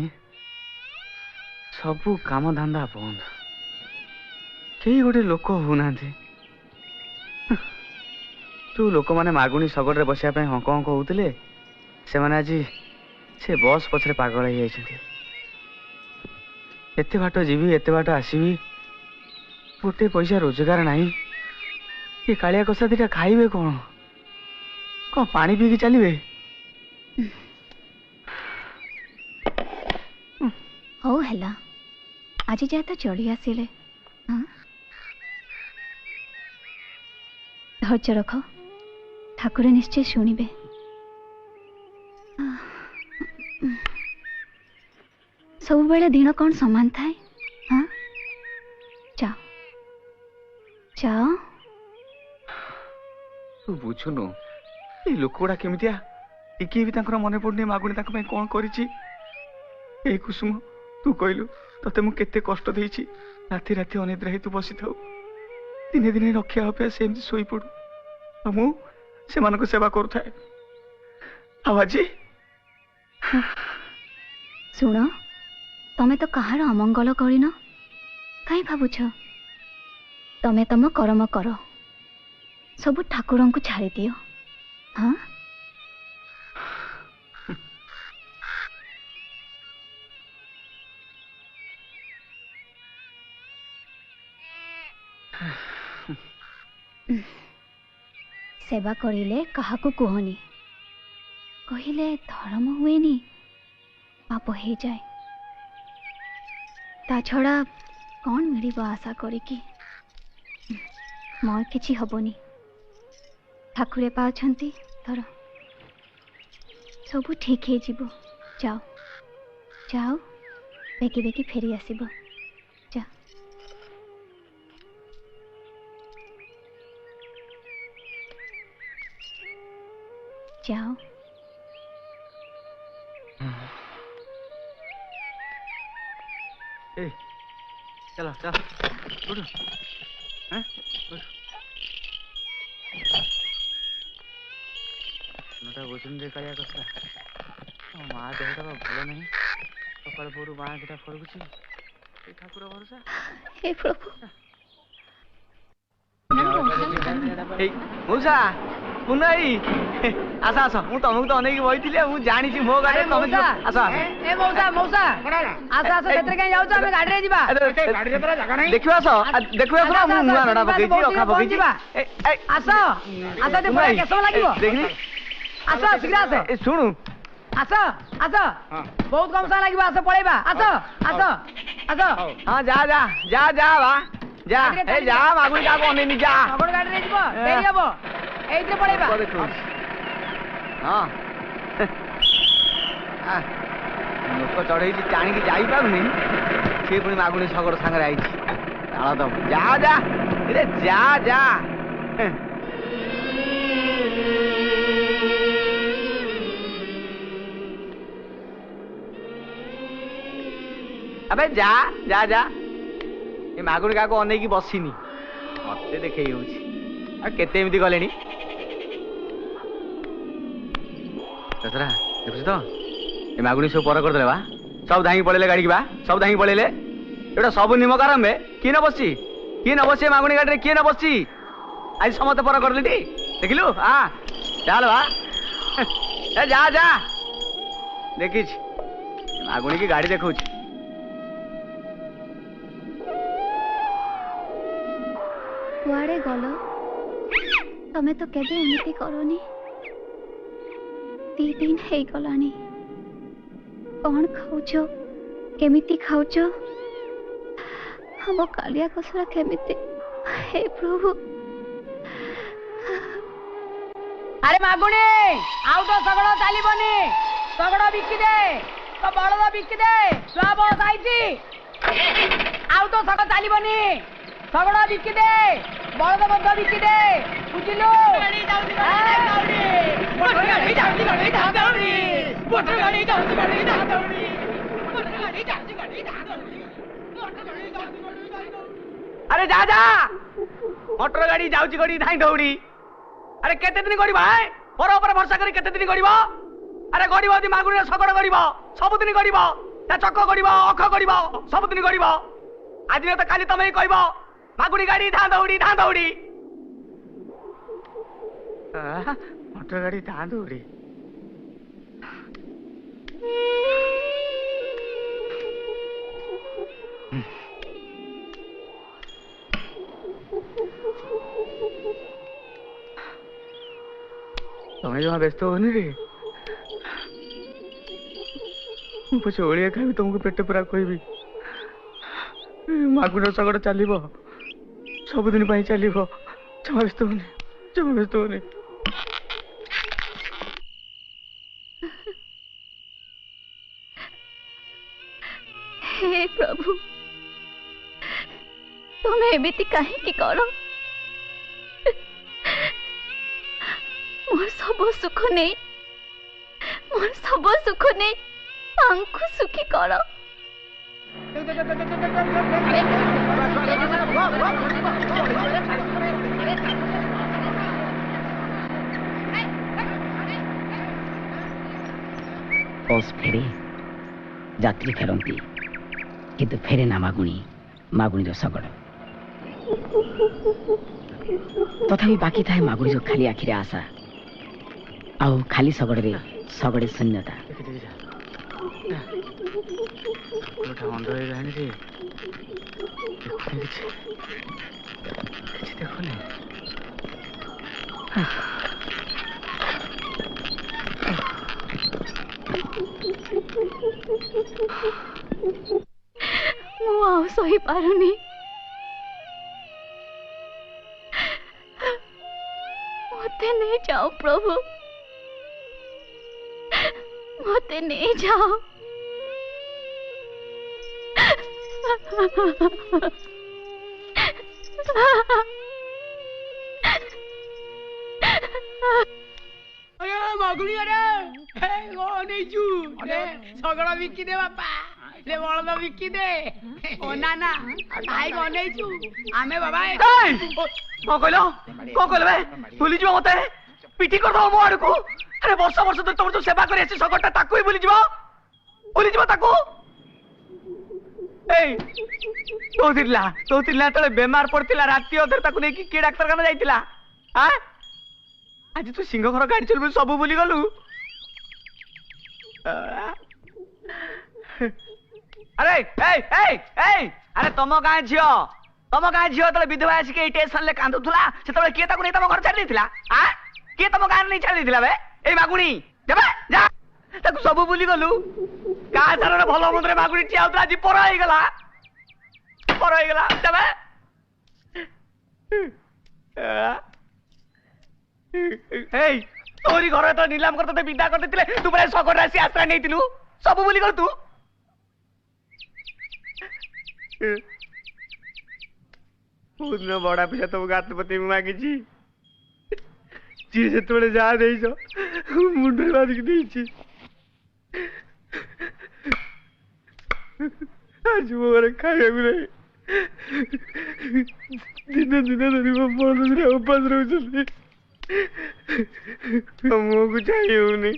सबू काम धंदा बंद कई गोटे लोक होना तू लोक मैंने मागुणी शगड़ में बसापी हंक हंक होते से मैंने आज से बस पछरे पागल हो जाइछन्ति एते बाट जीवी एते बाट आसबी गोटे पैसा रोजगार नहीं ये कालिया कसा दीटा खाइबे कौन कौन पानी पीकी चलिए हौ हैला आज जाए तो चढ़ी आसिले हाँ धैर्य रख ठाकुर निश्चय शुणिबे सब बेले दिन कौन समान थाए हाँ जाओ जाओ तू बुझुनु ये लोक गुड़ा केमितिया टिके भी तांकर मने पड़नी मागुणी तांक पई कोन करिछि ए कुसुम तू कहलु तते मु केते कष्ट देइछि राति राति अनिद्रा हे तू बसी थाउ दिने दिने रक्षा अपेक्षा सेमति सोई पड़ू आ मु से मानको सेवा करू थाए आवाजी सुन तमे तो कहार अमंगल करिन काई भाबुछ तमे तम कर्म कर सब ठाकुर को छाड़ी दियो हाँ सेवा करिले काहाकू कहनी कहिले धर्म हुएनी पाप हो जाए ता छड़ा कौन मिल आशा करिकी मोर किछि हबनी ठाकुरे पाउछंती धर सबू ठीक है जीवो जाओ जाओ बेकी बेकी फेरी आसीबो जा जाओ ए चलो चल उठ हैं उठ नटा वजन दे काया कसला माँ देहटा भल नहीं सकाल पोरु माँ किटा फरकुची ए ठाकुर भरोसा हे प्रभु ए मौसा पुनाई आसा आसा मु तुमको तो अनेक बइथिले मु जानिछि मो गाडी तमे आसा ए मौसा मौसा आसा आसा क्षेत्र कहीं जाऊ हम गाड़ी रे जीवा गाडी रे तोरा जगह नहीं देखियो आसा देखियो आसा मु नुआ नडा पकेछि रखा पकेछि आसा आसा ते बड़ा केसो लागिवो देखनी आसा शीघ्र आसा ए सुनु आसा आसा बहुत कम सा लागिवो आसा पळेबा आसा आसा आसा हां जा जा जा जा बा जा ए जा मागुई का कोने नि जा अगड गाड़ी रे जीवो देरी हबो एइत्रे पळेबा देखो हां लोक चढ़ई टाणी की जाई पारुनी से पुणी मागुणी सगड़ सांगे आई ताला दम जा जा रे जा जा अबे जा जा जा ये मागुणी का को अनेकी बसिनी मते देखै होउची आ केते एमिति गलेनी दसरा देखुछ तो ए मागुणी सब पर कर देले बा सब धाई पळेले गाड़ी की बा सब धाई पळेले एटा सब निम कारण में की न बसी मागुणी गाड़ी रे की न बसी आज समते पर कर लेटी देखिलु हां चल बा ए जा जा देखिछ मागुणी की गाड़ी देखौछ कुआड़े गलो तमे तो केबे एमिति करोनी 3 दिन हे गलानी कौन खाऊचो केमिति खाऊचो हम कालिया कसरा केमिति हे प्रभु अरे मागुणी आउ तो सगड़ चालीबनी सगड़ बिकी दे तो बळद बिकी दे छुआ बळद आइची आउ तो सगड़ चालीबनी सगड़ बिकी दे बळद बद्ध बिकी दे बुझिलु अरे जा जा मोटर गाड़ी जाउची गड़ी धाई दौड़ी अरे केते दिन गड़ी भाई पर ऊपर भरोसा करी केते दिन गड़ीबो अरे गड़ीबो दी मागुणी सगड़ गड़ीबो सब दिन गड़ीबो ता चक्क गड़ीबो अख गड़ीबो सब दिन गड़ीबो आज तो काली तमे कहबो मागुणी गाड़ी धा दौड़ी मोटर गाड़ी धा दौड़ी तुम्हें जमा व्यस्त होनी रे पछे ओलिया खाई तुमको पेट पूरा कहबी मागुणी सगड़ चलो सबुदिन चलो जमा व्यस्त होनी हे प्रभु तुम्हें एमिति काहे करो मोर सब सुख नहीं आंखु सुखी करो बस फेरे यात्री फेरती किंतु फेरे ना मागुणी सगड़ तथापि बाकी थाए मागुणी खाली आखिरे आशा आउ खाली सगड़े शून्यता अंध हो ମୁଁ ଆଉ ସହିପାରୁନି। मते नहीं जाओ प्रभु, मते नहीं जाओ। अरे मगुड़ी अरे सगड़ा बिकी दे बापा ले बलद बिकी दे ओ ना ना भाई अनेचु आमे बाबा कौन कहल बे भूली जीव मते पिटी कर दो मो आड़ को। अरे वर्ष वर्ष तो तुम जो सेवा कर सगटा ताकू ही भूली जीव ताकू। तो तिला तले बेमार पड़तिला राती अधर ताकू नै कि डाक्टर खाना जाइतिला। हां आज तू सिंह घर गाड़ी चलबो सब भूली गलु। अरे अरे तुम गाँ झील तले विधवा आसिक स्टेशन ले कांदुला से किए ताकू नहीं तुम घर छाड़ी देथिला। हां किए तुम गाँ नहीं छाड़ी देथिला बे ए मागुणी जबे जा ताकू सब भूली गलु। का धरन भलो मंदरे मागुणी टियाउतला जी पर होई गला जबे तोरी घर तो नीलाम कर विदा कर देथिले तू बरे सगर राशि आश्रय नेतिलु सब भूली गलु तू। पूर्ण बड़ा पैसा तुम गातपति में मांगी जी से जा मुंडे बाधिक आज मो घर खाया दिन दिन धरी मो बड़ उपास रोचे मुँह को चाहिए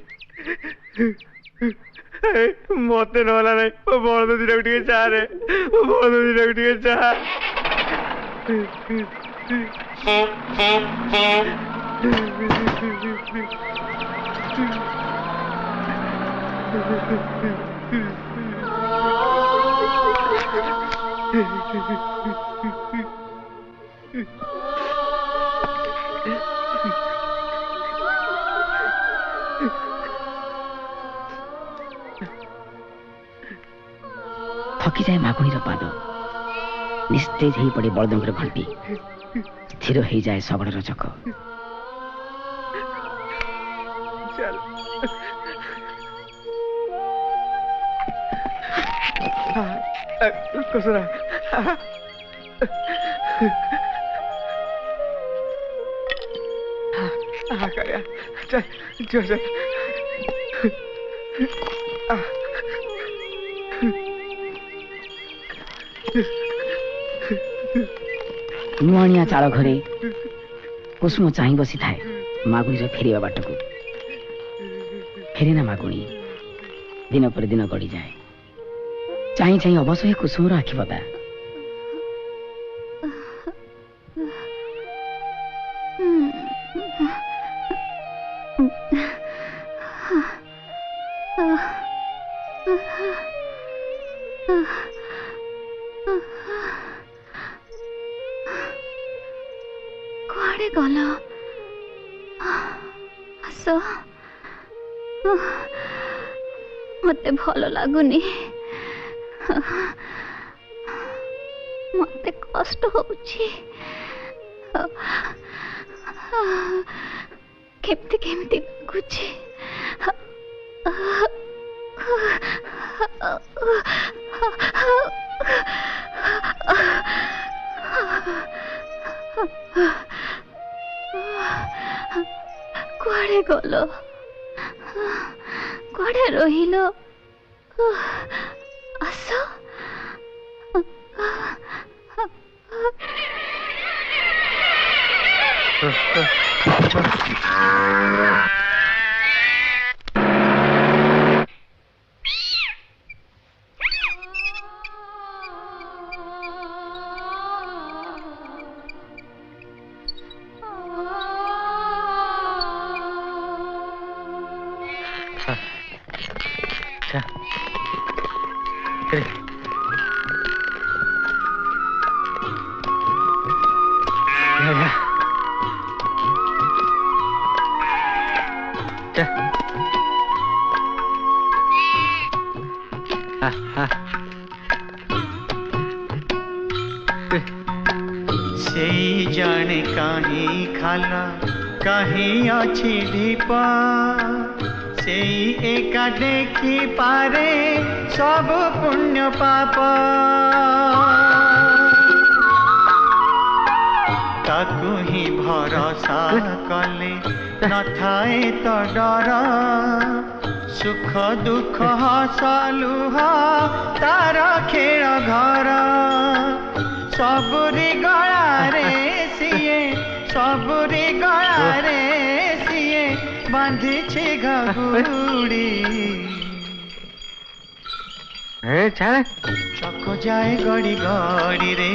मत नला ना बड़द दिन टे चाह रे बड़द दिन टे चाह थकी जाए मागुणी पाद निस्तेज हो पड़े बलदंगर घंटी स्थिर हो जाए शगड़र चक। कसरा चल नुआनिया चाल घरे कुसुम चाह बसी थाए मागुणी फेरिया बाट को फेरेना मागुणी दिन पर दिन गड़ी जाए चाह चाह अवश्य कुसुम आखि पता कुआड़े गल आस मते भल लगुनी मते कष्ट होउछि केमती केमती लगुछि कुआड़े गल कुआड़े रहिल आस कहीं खाला कहीं अच्छी ढीप से एका देखी पारे सब पुण्य पाप ताकू ही भरोसा कले न थाए तो डर सुख दुख हस लुह तार खेल घर सबुरी गଳାରେ ସିଏ सबुरी गଳାରେ ସିଏ बांधिछि घुड़ी चक जाए गड़ी गड़ी रे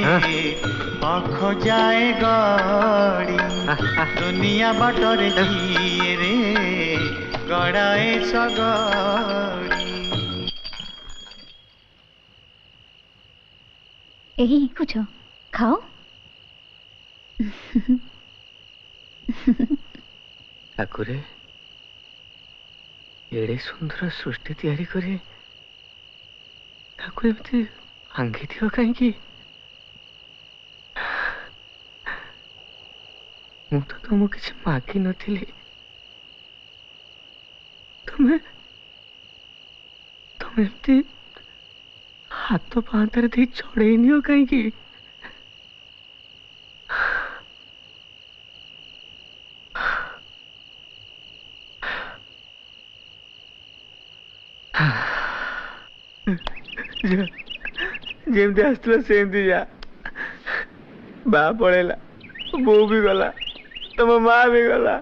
पख जाए गड़ी दुनिया बटरे किए रे गड़ाए सगड़ी यही कुछ खाओ ठाकुरे एड़े सुंदर सृष्टि तैयारी करे ताको एमती भांगी दियो कहीं मु तो तुमको किसी मागी नथिले तुम्हें एमती हाथ पांतर दे छड़े नियो कहीं जेमती आसला सेमती जा बा पड़ेला बो भी गला तुम माँ भी गला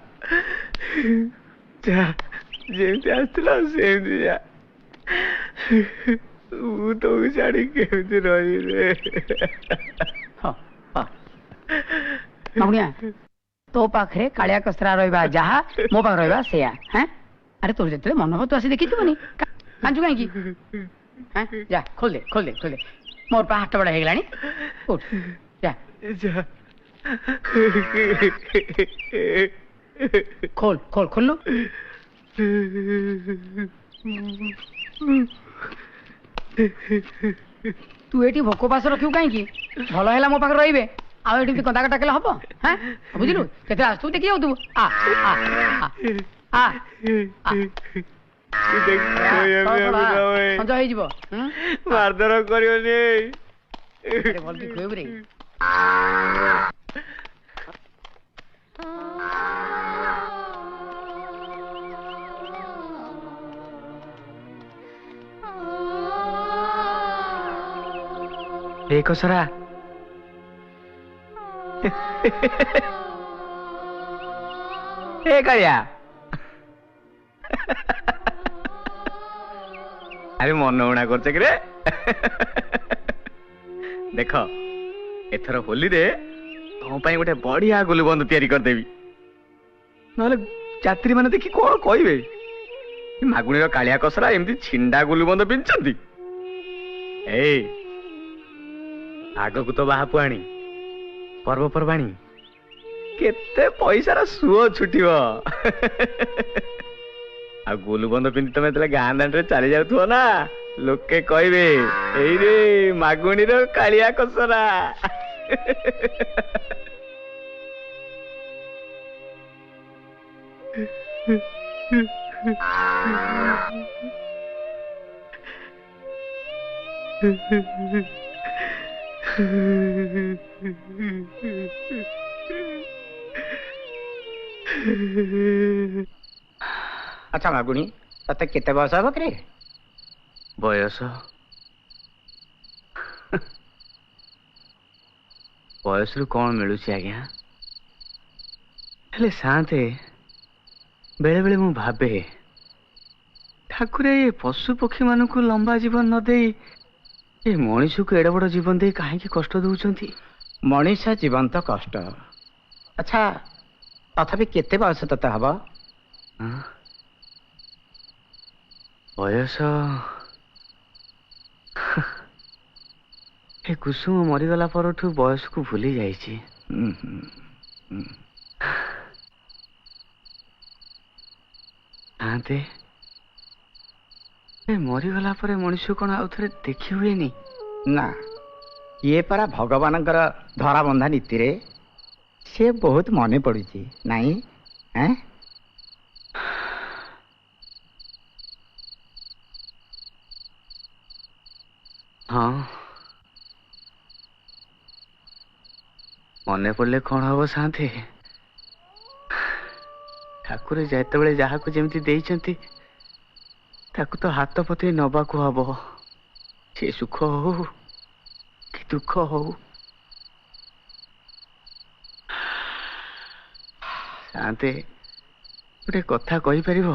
जा जेमती आसला सेमती जा वो तो छाड़ी केमती रही रे मागुनिया तो पाखरे कालिया कसरा रहिबा जहा मो पाख रहिबा सेया हैं अरे तोर जेते मन हो तो आसी देखि दिबनी कांजु काई की हैं जा खोल दे मोर पा हाथ बड़ा हे गलानी उठ जा जा खोल लो तू एटी भोको पास रखिउ काई की भलो हैला मो पाख रहिबे आ एटी कंदा कटा केला हबो हैं बुझिलु केते आस्तु देखि आउ तू आ संजय जीव मारधर करियोनी भलती खुएबु रे ए कसरा ए कालिया अरे मन उणा करছে कि रे देख एथर होली रे तुम गोटे बढ़िया गुलबंद तैयारी करदेवी नहले यात्री मैंने देखी कौन कहे मागुणी कालिया कसरा एमती छिंडा गुलबंद पिंधि आग को तो बाहापुआणी पर्वपर्वाणी केते पैसार सुओ छुटिव आ गुलबंद पिंधि तुम जो गाँ दांडे चली जाऊ ना लोके कहे एई रे मागुणी रो कालिया कसरा अच्छा मागुणी तते केते बयस हब कि बयस बयस रु कौन मिलू आज्ञा हेले शांते बेले बेले मु भावे ठाकुरे ये पशु पक्षी मान को लंबा जीवन न दे ये मनीष को एड बड़ जीवन दे कहीं कष्ट दौरान मनीष जीवन तो कष्ट अच्छा तथापि केते बयस तते हब बयस ए कुसुम मरीगला परठू बयस को भूली जाइए आते ए मरीगला पर मनुष्य कौन आउ थे देखी हुए ना ये परा भगवान धरा बंधा नीति रे ସେ ବହୁତ ମନେ ପଡୁଛି ନାଇଁ? ହଁ, ମନେ ପଡିଲେ କଣ ହବ ଶାନ୍ତି? ଠାକୁର ଯେତେବେଳେ ଯାହାକୁ ଯେମିତି ଦେଇଛନ୍ତି ତାକୁ ତ ହାତ ପତେଇ ନବାକୁ ହବ। ସେ ସୁଖ ହଉ କି ଦୁଃଖ ହଉ। ଶାନ୍ତି, ଗୋଟେ କଥା କହିପାରିବ?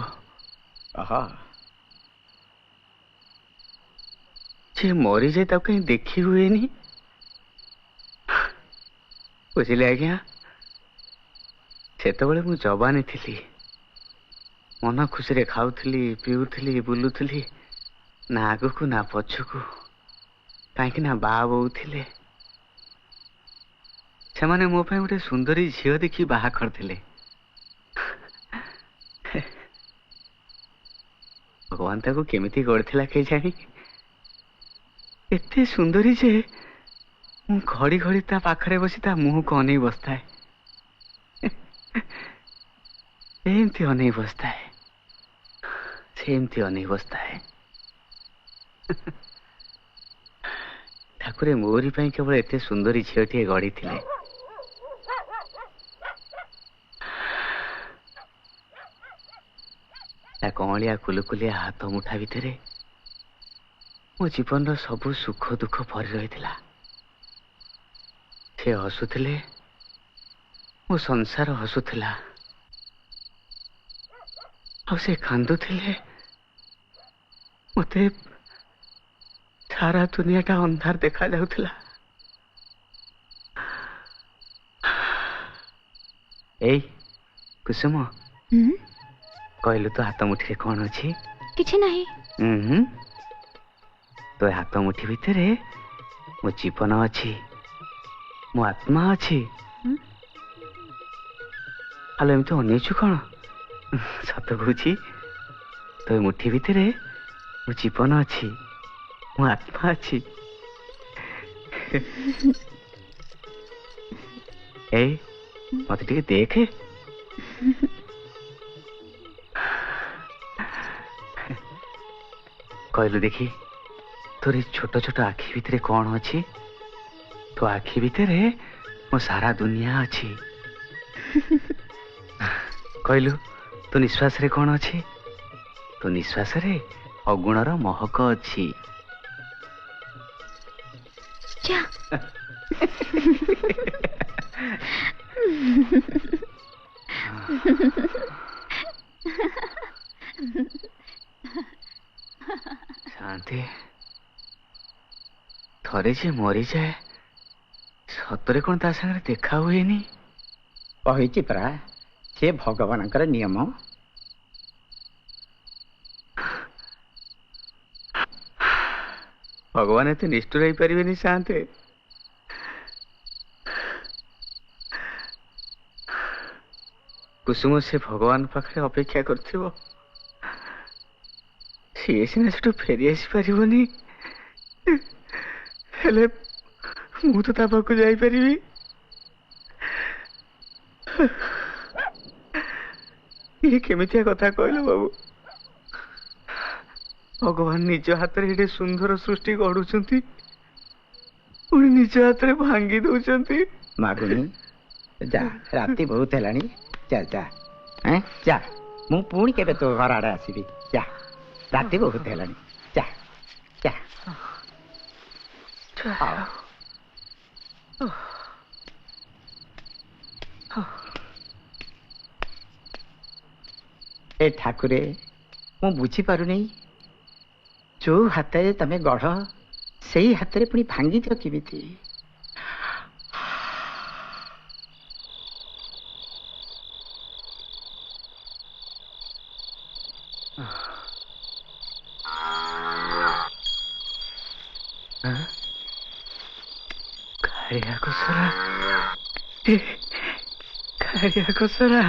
ସେ ମରିଯାଏ ତାକୁ କାହିଁ ଦେଖି ହୁଏନି? ବୁଝିଲେ ଆଜ୍ଞା, ସେତେବେଳେ ମୁଁ ଯବାନୀ ଥିଲି। ମନ ଖୁସିରେ ଖାଉଥିଲି, ପିଉଥିଲି, ବୁଲୁଥିଲି, ନା ଆଗକୁ ନା ପଛକୁ। କାହିଁକି ନା ବାଆ ବୋଉ ଥିଲେ। ସେମାନେ ମୋ ପାଇଁ ଗୋଟେ ସୁନ୍ଦରୀ ଝିଅ ଦେଖି ବାହା କରିଥିଲେ। ଭଗବାନ ତାକୁ କେମିତି ଗଢ଼ିଥିଲା କେଜାଣି, ଏତେ ସୁନ୍ଦରୀ ଯେ ମୁଁ ଘଡ଼ି ଘଡ଼ି ତା ପାଖରେ ବସି ତା ମୁହଁକୁ ଅନେଇ ବସିଥାଏ। ଏମିତି ଅନେଇ ବସିଥାଏ, ସେମିତି ଅନେଇ ବସିଥାଏ। ଠାକୁରେ ମୋରି ପାଇଁ କେବଳ ଏତେ ସୁନ୍ଦରୀ ଝିଅଟିଏ ଗଢ଼ିଥିଲେ। ତା କଅଁଳିଆ କୁଲୁକୁଲିଆ ହାତ ମୁଠା ଭିତରେ ମୋ ଜୀବନର ସବୁ ସୁଖ ଦୁଃଖ ଭରି ରହିଥିଲା। ସେ ହସୁଥିଲେ, ମୋ ସଂସାର ହସୁଥିଲା। ଆଉ ସେ କାନ୍ଦୁଥିଲେ, ମତେ ସାରା ଦୁନିଆଟା ଅନ୍ଧାର ଦେଖା ଯାଉଥିଲା। ଏଇ କୁସୁମ, କହିଲୁ ତୋ ହାତ ମୁଠିରେ କଣ ଅଛି? କିଛି ନାହିଁ। ତୋ ହାତ ମୁଠି ଭିତରେ ମୋ ଜୀବନ ଅଛି, ମୋ ଆତ୍ମା ଅଛି। ଆଲୋ, ଏମିତି ଅନେଇଛୁ କଣ? ସତ କହୁଛି, ତୋ ମୁଠି ଭିତରେ ମୋ ଜୀବନ ଅଛି, ମୋ ଆତ୍ମା ଅଛି। ଏଇ ମତେ ଟିକେ ଦେଖେ। କହିଲୁ ଦେଖି, ତୋର ଛୋଟ ଛୋଟ ଆଖି ଭିତରେ କଣ ଅଛି? ତୋ ଆଖି ଭିତରେ ମୋ ସାରା ଦୁନିଆ ଅଛି। କହିଲୁ, ତୋ ନିଶ୍ୱାସରେ କଣ ଅଛି? ତୋ ନିଶ୍ୱାସରେ ଅଗୁଣର ମହକ ଅଛି। ଶାନ୍ତି, ଥରେ ଯେ ମରିଯାଏ ସତରେ କଣ ତା ସାଙ୍ଗରେ ଦେଖା ହୁଏନି? କହିଛି ପରା, ସେ ଭଗବାନଙ୍କର ନିୟମ। ଭଗବାନ ଏତେ ନିଷ୍ଠୁର ହେଇପାରିବେନି ଶାନ୍ତେ। କୁସୁମ ସେ ଭଗବାନ ପାଖରେ ଅପେକ୍ଷା କରିଥିବ, ସିଏ ସିନା ସେଠୁ ଫେରି ଆସିପାରିବନି, ହେଲେ ମୁଁ ତ ତା ପାଖକୁ ଯାଇପାରିବି। ଇଏ କେମିତିଆ କଥା କହିଲ ବାବୁ? ଭଗବାନ ନିଜ ହାତରେ ଏଟେ ସୁନ୍ଦର ସୃଷ୍ଟି ଗଢୁଛନ୍ତି, ପୁଣି ନିଜ ହାତରେ ଭାଙ୍ଗି ଦଉଛନ୍ତି। ମାଗୁଣି, ଯା, ରାତି ବହୁତ ହେଲାଣି, ଯା ଯା। ଯା, ମୁଁ ପୁଣି କେବେ ତୋ ଘର ଆଡେ ଆସିବି। ଯା, ରାତି ବହୁତ ହେଲାଣି, ଯା ଯା। ଏ ଠାକୁରେ, ମୁଁ ବୁଝିପାରୁନି, ଯୋଉ ହାତରେ ତମେ ଗଢ ସେଇ ହାତରେ ପୁଣି ଭାଙ୍ଗିଛ କେମିତି? କାଳିଆ କୋସରା, କାଳିଆ କୋସରା।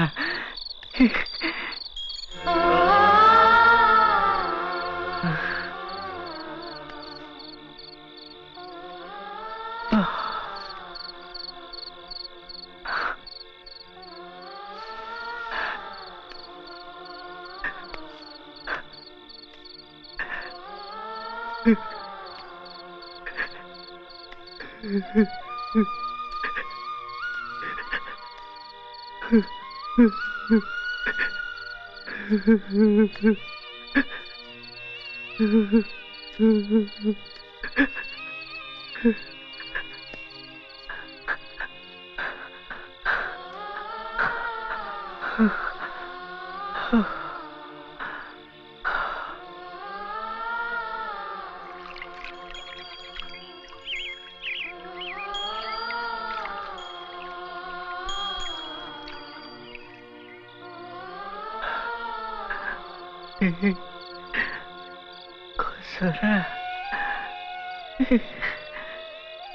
ଖସରା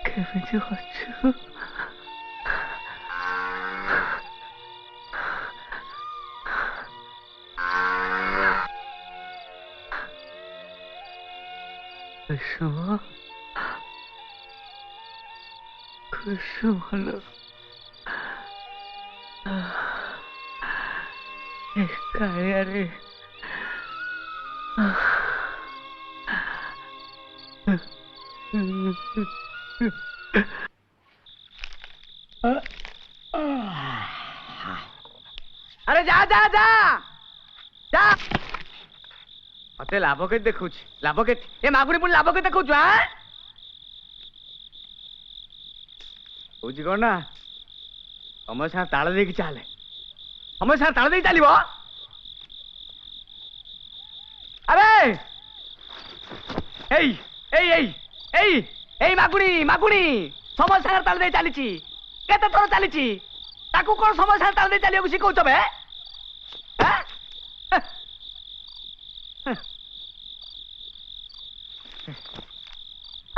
କେମିତି ଅଛୁ? କୁସୁମ କୁସୁମ ଏ କାଳିଆରେ अरे जा जा जा जा मते लाभ के देखुछ लाभ के ए मागुड़ी पुणी लाभ के देखुछ हां होजी कोन ना हम सा ताळ दे कि चाले हम सा ताळ दे चलीबो अरे एई एई एई एई एई मागुड़ी मागुड़ी समय सागर ताळ दे चलीची केते थोर चलीची ताकू कोन समय सागर ताळ दे चलियो सिखौछ बे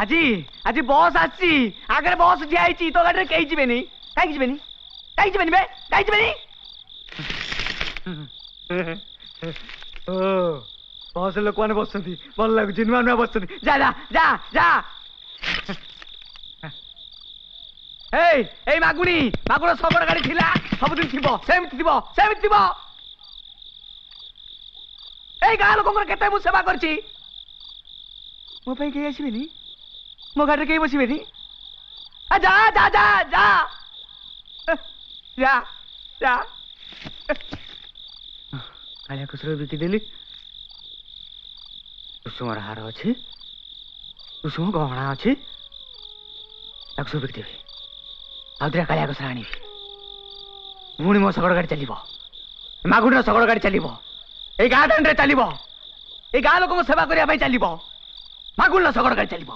আজি আজি বস আসছি আগরে বস যাইছি তো গাড়ি কেই যাবেনি কাই যাবেনি কাই যাবেনি বে কাই যাবেনি ও বস লোক মানে বসছন্তি ভাল লাগুছি নূয়া নূয়া বসছন্তি যা যা যা যা এই এই মাগুনি মাগুড় সবর গাড়ি ছিলা সবদিন থিব সেমিতি থিব এই গাঁ লোকଙ୍କର কেতে মু সেবা করছি ମୋ ପାଇଁ କେହି ଆସିବେନି ମୋ ଗାଡ଼ିରେ କେହି ବସିବେନି ଯା ଯା ଯା ଯା ଯା ଯା କାଳିଆ କୁସୁର ବିକିଦେଲି କୁସୁମର ହାର ଅଛି କୁସୁମ ଗହଣା ଅଛି ତାକୁ ସବୁ ବିକିଦେବି ଆଉ ଦିଟା କାଳିଆ କୁସୁର ଆଣିବି ପୁଣି ମୋ ଶଗଡ଼ ଗାଡ଼ି ଚାଲିବ ମାଗୁଣିର ଶଗଡ଼ ଗାଡ଼ି ଚାଲିବ ଏଇ ଗାଁ ଦାଣ୍ଡରେ ଚାଲିବ ଏଇ ଗାଁ ଲୋକଙ୍କ ସେବା କରିବା ପାଇଁ ଚାଲିବ ମାଗୁଣିର ଶଗଡ଼ ଗାଡ଼ି ଚାଲିବ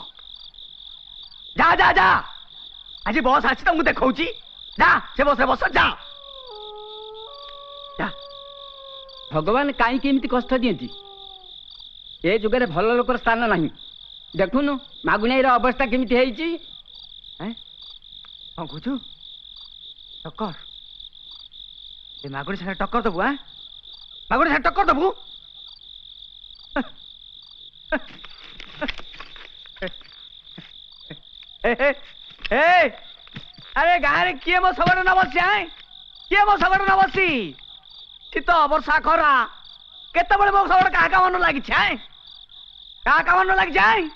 ଯା ଯା ଯା ଆଜି ବସ୍ ଆସିଛି ତ ମୁଁ ଦେଖଉଛି ଯା ସେ ବସରେ ବସ ଯା ଯା ଭଗବାନ କାହିଁକି ଏମିତି କଷ୍ଟ ଦିଅନ୍ତି ଏ ଯୁଗରେ ଭଲ ଲୋକର ସ୍ଥାନ ନାହିଁ ଦେଖୁନୁ ମାଗୁଣିର ଅବସ୍ଥା କେମିତି ହେଇଛି କଣ କହୁଛୁ ଟକ୍କର ଏ ମାଗୁଣି ସାଙ୍ଗରେ ଟକ୍କର ଦବୁ ମାଗୁଣି ସାଙ୍ଗରେ ଟକ୍କର ଦବୁ अरे गाँव किए मो शगड़ न बसी किए मो शगड़ न बसी शीत वर्षा खरा केत मो शगड़ क्या काम लगी क्या काम लगी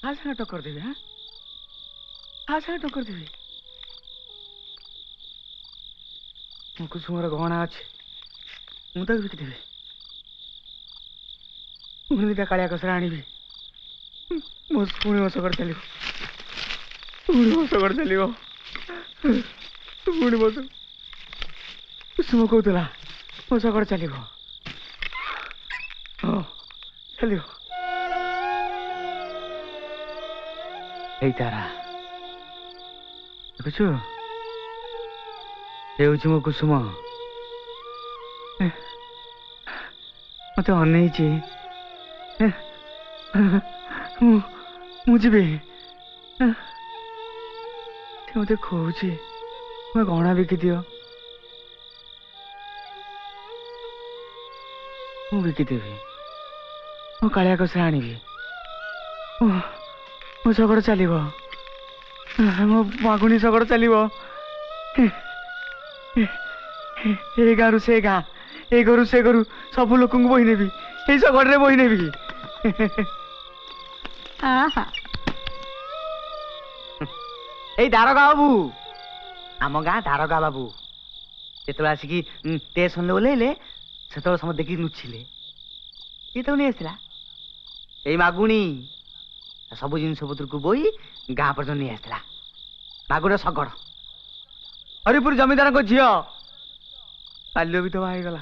सागे टक्कर देवी हाँ सागे टक्कर देवी मो कुसुमर गहना अच्छे मुझे बिकिदेवी पुणी दिटा कालिया कसरा आनिबी पुणी मो शगड़ चलो पुणी मो शगड़ चलो पुणी मो कुसुम कहला मो शगड़ चलो चलो এই তারা দেখুছু এ হচ্ছে মো কুসুম মতে অনেইছি ମୁଁ ଯିବି ସେ ମତେ କହୁଛି ତୁମେ ଗହଣା ବିକିଦିଅ ମୁଁ ବିକିଦେବି ମୁଁ କାଳିଆ କଷା ଆଣିବି ମୋ ଶଗଡ଼ ଚାଲିବ ମୋ ମାଗୁଣି ଶଗଡ଼ ଚାଲିବ ଏ ଗାଁରୁ ସେ ଗାଁ ଏ ଘରୁ ସେ ଘରୁ ସବୁ ଲୋକଙ୍କୁ ବୋହି ନେବି ଏଇ ଶଗଡ଼ରେ ବୋହି ନେବି ଏଇ ଦାରୋଗା ବାବୁ ଆମ ଗାଁ ଦାରୋଗା ବାବୁ ଯେତେବେଳେ ଆସିକି ଷ୍ଟେସନରେ ଓହ୍ଲେଇଲେ ସେତେବେଳେ ସମସ୍ତେ ଦେଖିକି ଲୁଚିଲେ କିଏ ତାକୁ ନେଇ ଆସିଥିଲା ଏଇ ମାଗୁଣି ସବୁ ଜିନିଷ ପତ୍ରକୁ ବୋଇ ଗାଁ ପର୍ଯ୍ୟନ୍ତ ନେଇ ଆସିଥିଲା ମାଗୁଣିର ଶଗଡ଼ ହରିପୁର ଜମିଦାରଙ୍କ ଝିଅ ବାଲ୍ୟ ବିଧବା ହେଇଗଲା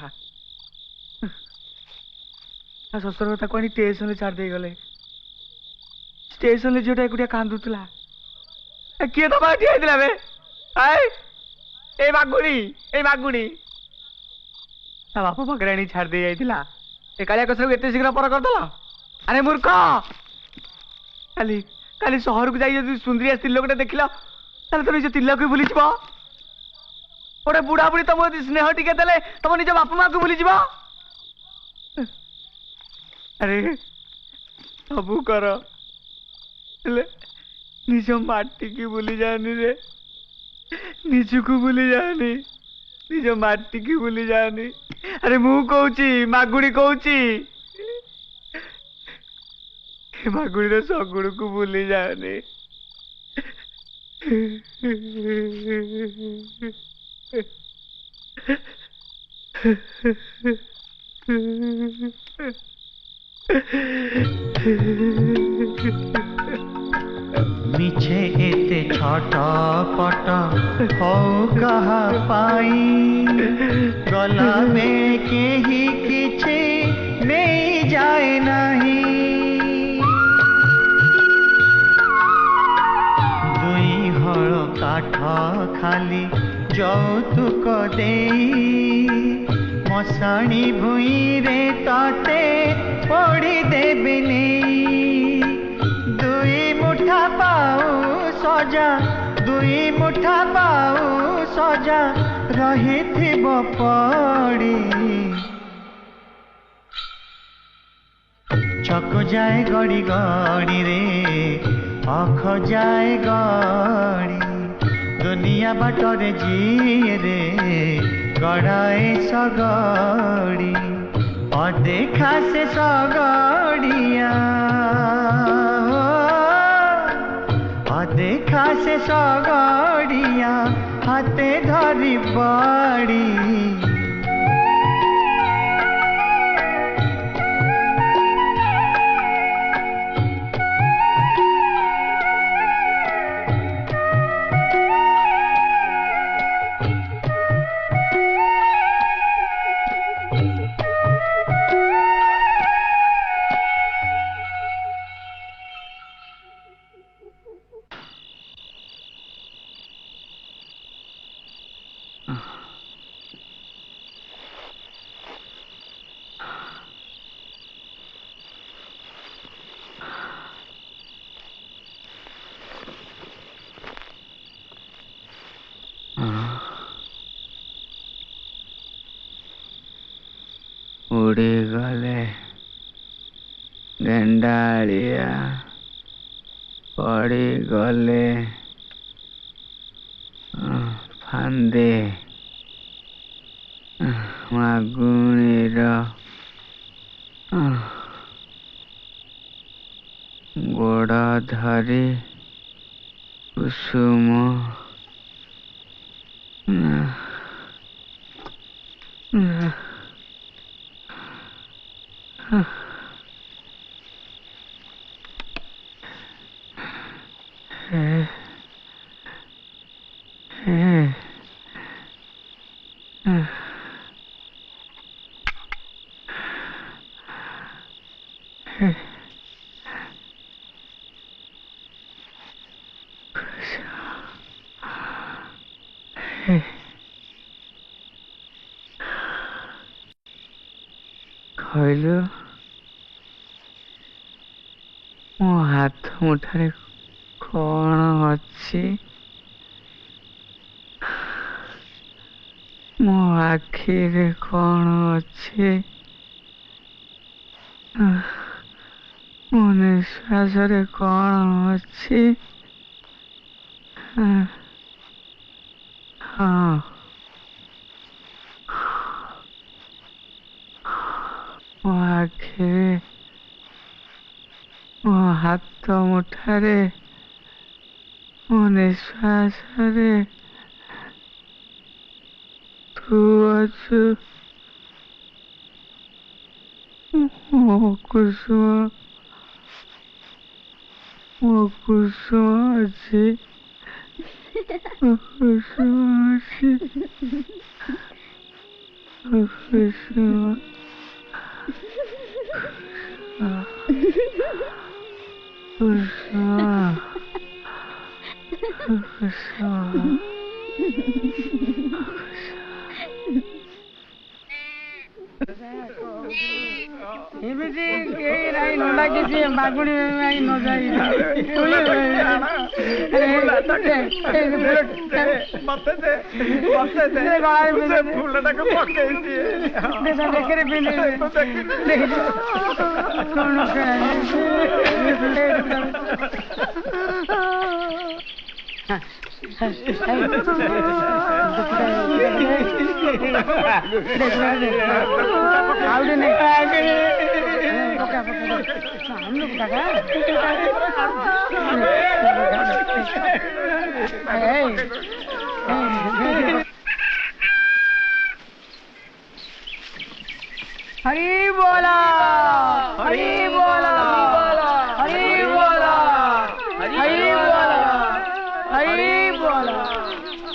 ଶ୍ୱଶୁର ତାକୁ ଆଣି ଷ୍ଟେସନରେ ଛାଡ଼ି ଦେଇଗଲେ ଷ୍ଟେସନରେ ଝିଅଟା ଏକୁଟିଆ କାନ୍ଦୁଥିଲା କିଏ ତ ଠିଆ ହେଇଥିଲା ବେ ଏଇ ମାଗୁଣି ତା ବାପା ପାଖରେ ଆଣି ଛାଡ଼ି ଦେଇ ଯାଇଥିଲା ଏ କାଳିଆ କସରକୁ ଏତେ ଶୀଘ୍ର ପର କରିଦେଲ ଆରେ ମୂର୍ଖ କାଲି କାଲି ସହରକୁ ଯାଇ ଯଦି ସୁନ୍ଦରିଆ ସ୍ତ୍ରୀ ଲୋକଟେ ଦେଖିଲ ତାହେଲେ ତମେ ନିଜ ତିଲକୁ ଭୁଲିଯିବ ଗୋଟେ ବୁଢା ବୁଢୀ ତମ ସ୍ନେହ ଟିକେ ଦେଲେ ତମ ନିଜ ବାପା ମାକୁ ଭୁଲିଯିବ ଆରେ ସବୁ କର ହେଲେ ନିଜ ମାଟିକି ଭୁଲି ଯାଆନି ରେ ନିଜକୁ ଭୁଲି ଯାଆନି ନିଜ ମାଟିକି ଭୁଲି ଯାଆନି ଆରେ ମୁଁ କହୁଛି ମାଗୁଣି କହୁଛି ମାଗୁଣିର ଶଗୁଣକୁ ଭୁଲି ଯାଆନି मिछे एते छटपट हो कहा पाई गला में केही किछे नहीं जाए नहीं दुई हल काठ खाली যৌতুক দেই মশাणी भुई रे ताते पड़ी देबिनी दुई मुठा पाऊ सजा दुई मुठा पाऊ सजा रही पड़ी चक जाए गड़ी गड़ी रे अख जाए गड़ी दुनिया बाटरे जी रे गड़ाए सगड़ी अदेखा से सगड़िया अदेखा से सगड़िया हाथे धरी बड़ी उड़ी गले गेंडालिया पड़ी गले फांदे मागुणीर गोड़ धरी कुसुम कहलु मो हाथ मुठारे कौन अच्छी मो आखिरे कौन अच्छी मो निश्वास रे कौन अच्छी हाँ मो आखिरे मो हाथ मुठारे मो ନିଶ୍ୱାସରେ ତୁ ଅଛୁ ମୋ କୁସୁମ ଅଛି ମୋ କୁସୁମ ଅଛି ମୋ କୁସୁମ ଏମିତି କେହି ନାହିଁ ନ ଡାକିଛି ବାଗୁଡ଼ି ମାଇ ନ ଯାଇ ଦେଖରେ हरी बोला हरी बोला हरी बोला हरी बोला हरी बोला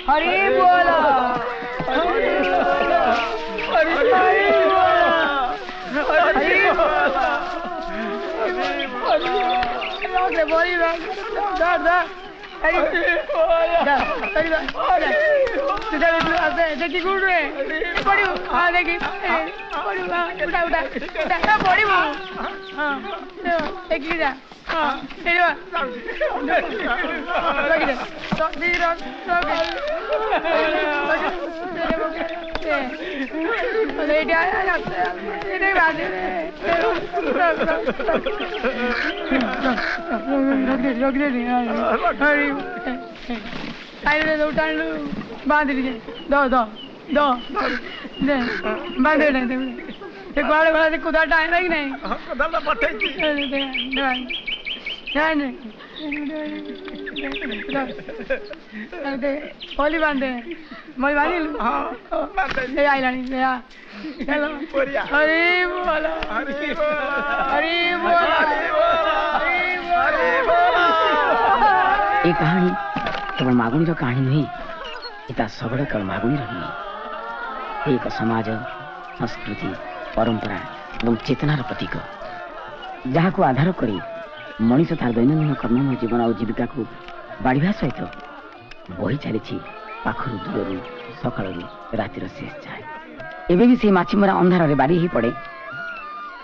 हरी बोला देखी गुड़ रे पड़ू हाँ देखी पड़ू हाँ उठा उठा उठा पड़ू हाँ देखी जा हाँ बांध लीजिए दो दो दो बांध कुआड़े वाला से कुदार टाइम है कि नहीं होली बांधे मैं बांधी लू ले आई लानी ले आ चलो हरी बोला हरी बोला ये कहानी केवल मागुणीर कहानी नुहे इता सबड़ केवल मागुणीर नुहे एक समाज संस्कृति परंपरा और चेतनार प्रतीक जहाँ को आधार करी मनीष तार दैनंदिन कर्ममय जीवन और जीविका को बाढ़ा सहित बही चली पाखर दूर सकाल रातिर शेष जाए एवं भी से माछीमरा अंधार बारी ही पड़े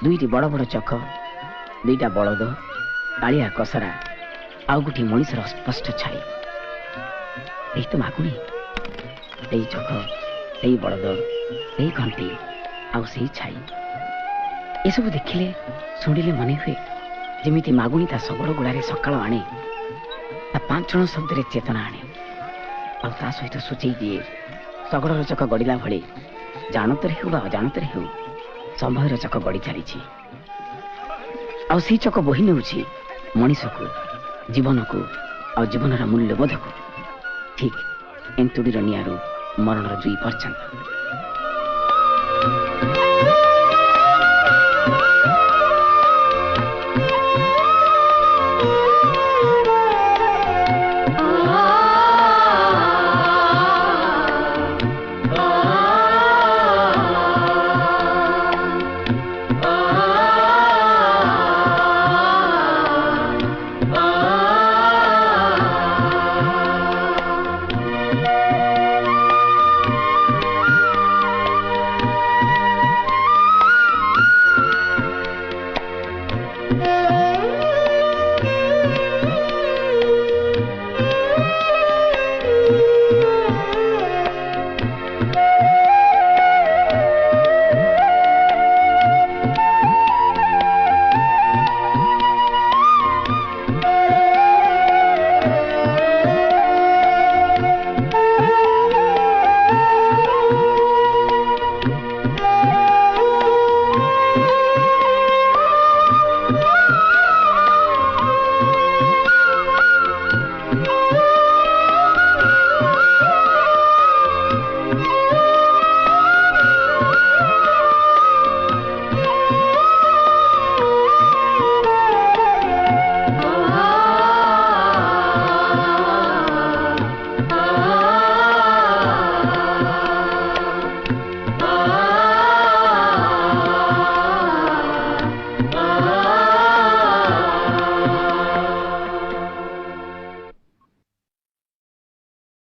दुईटी बड़ बड़ चक दुईटा बलद कालिया कसरा आउ गोटे मनीषर स्पष्ट छाई यही तो मागुणी यही चक यही बलद यही घंटी आउ से छाई ये सब देखिले शुणिले मन हुए जमीती मागुणी ता सबड़ गुड़ारे सकाल आने ता 5 जन शब्द चेतना आने आ सहित सूचई दिए शगड़र चक गड़िला भली जानतर हो अजाणतर हो समयर चक गड़ी चली आई चक बोही नौ मनीष को जीवन को आ जीवन मूल्यबोध को ठीक एंतुड़ीर निआरू मरणर जुई पर्यंत।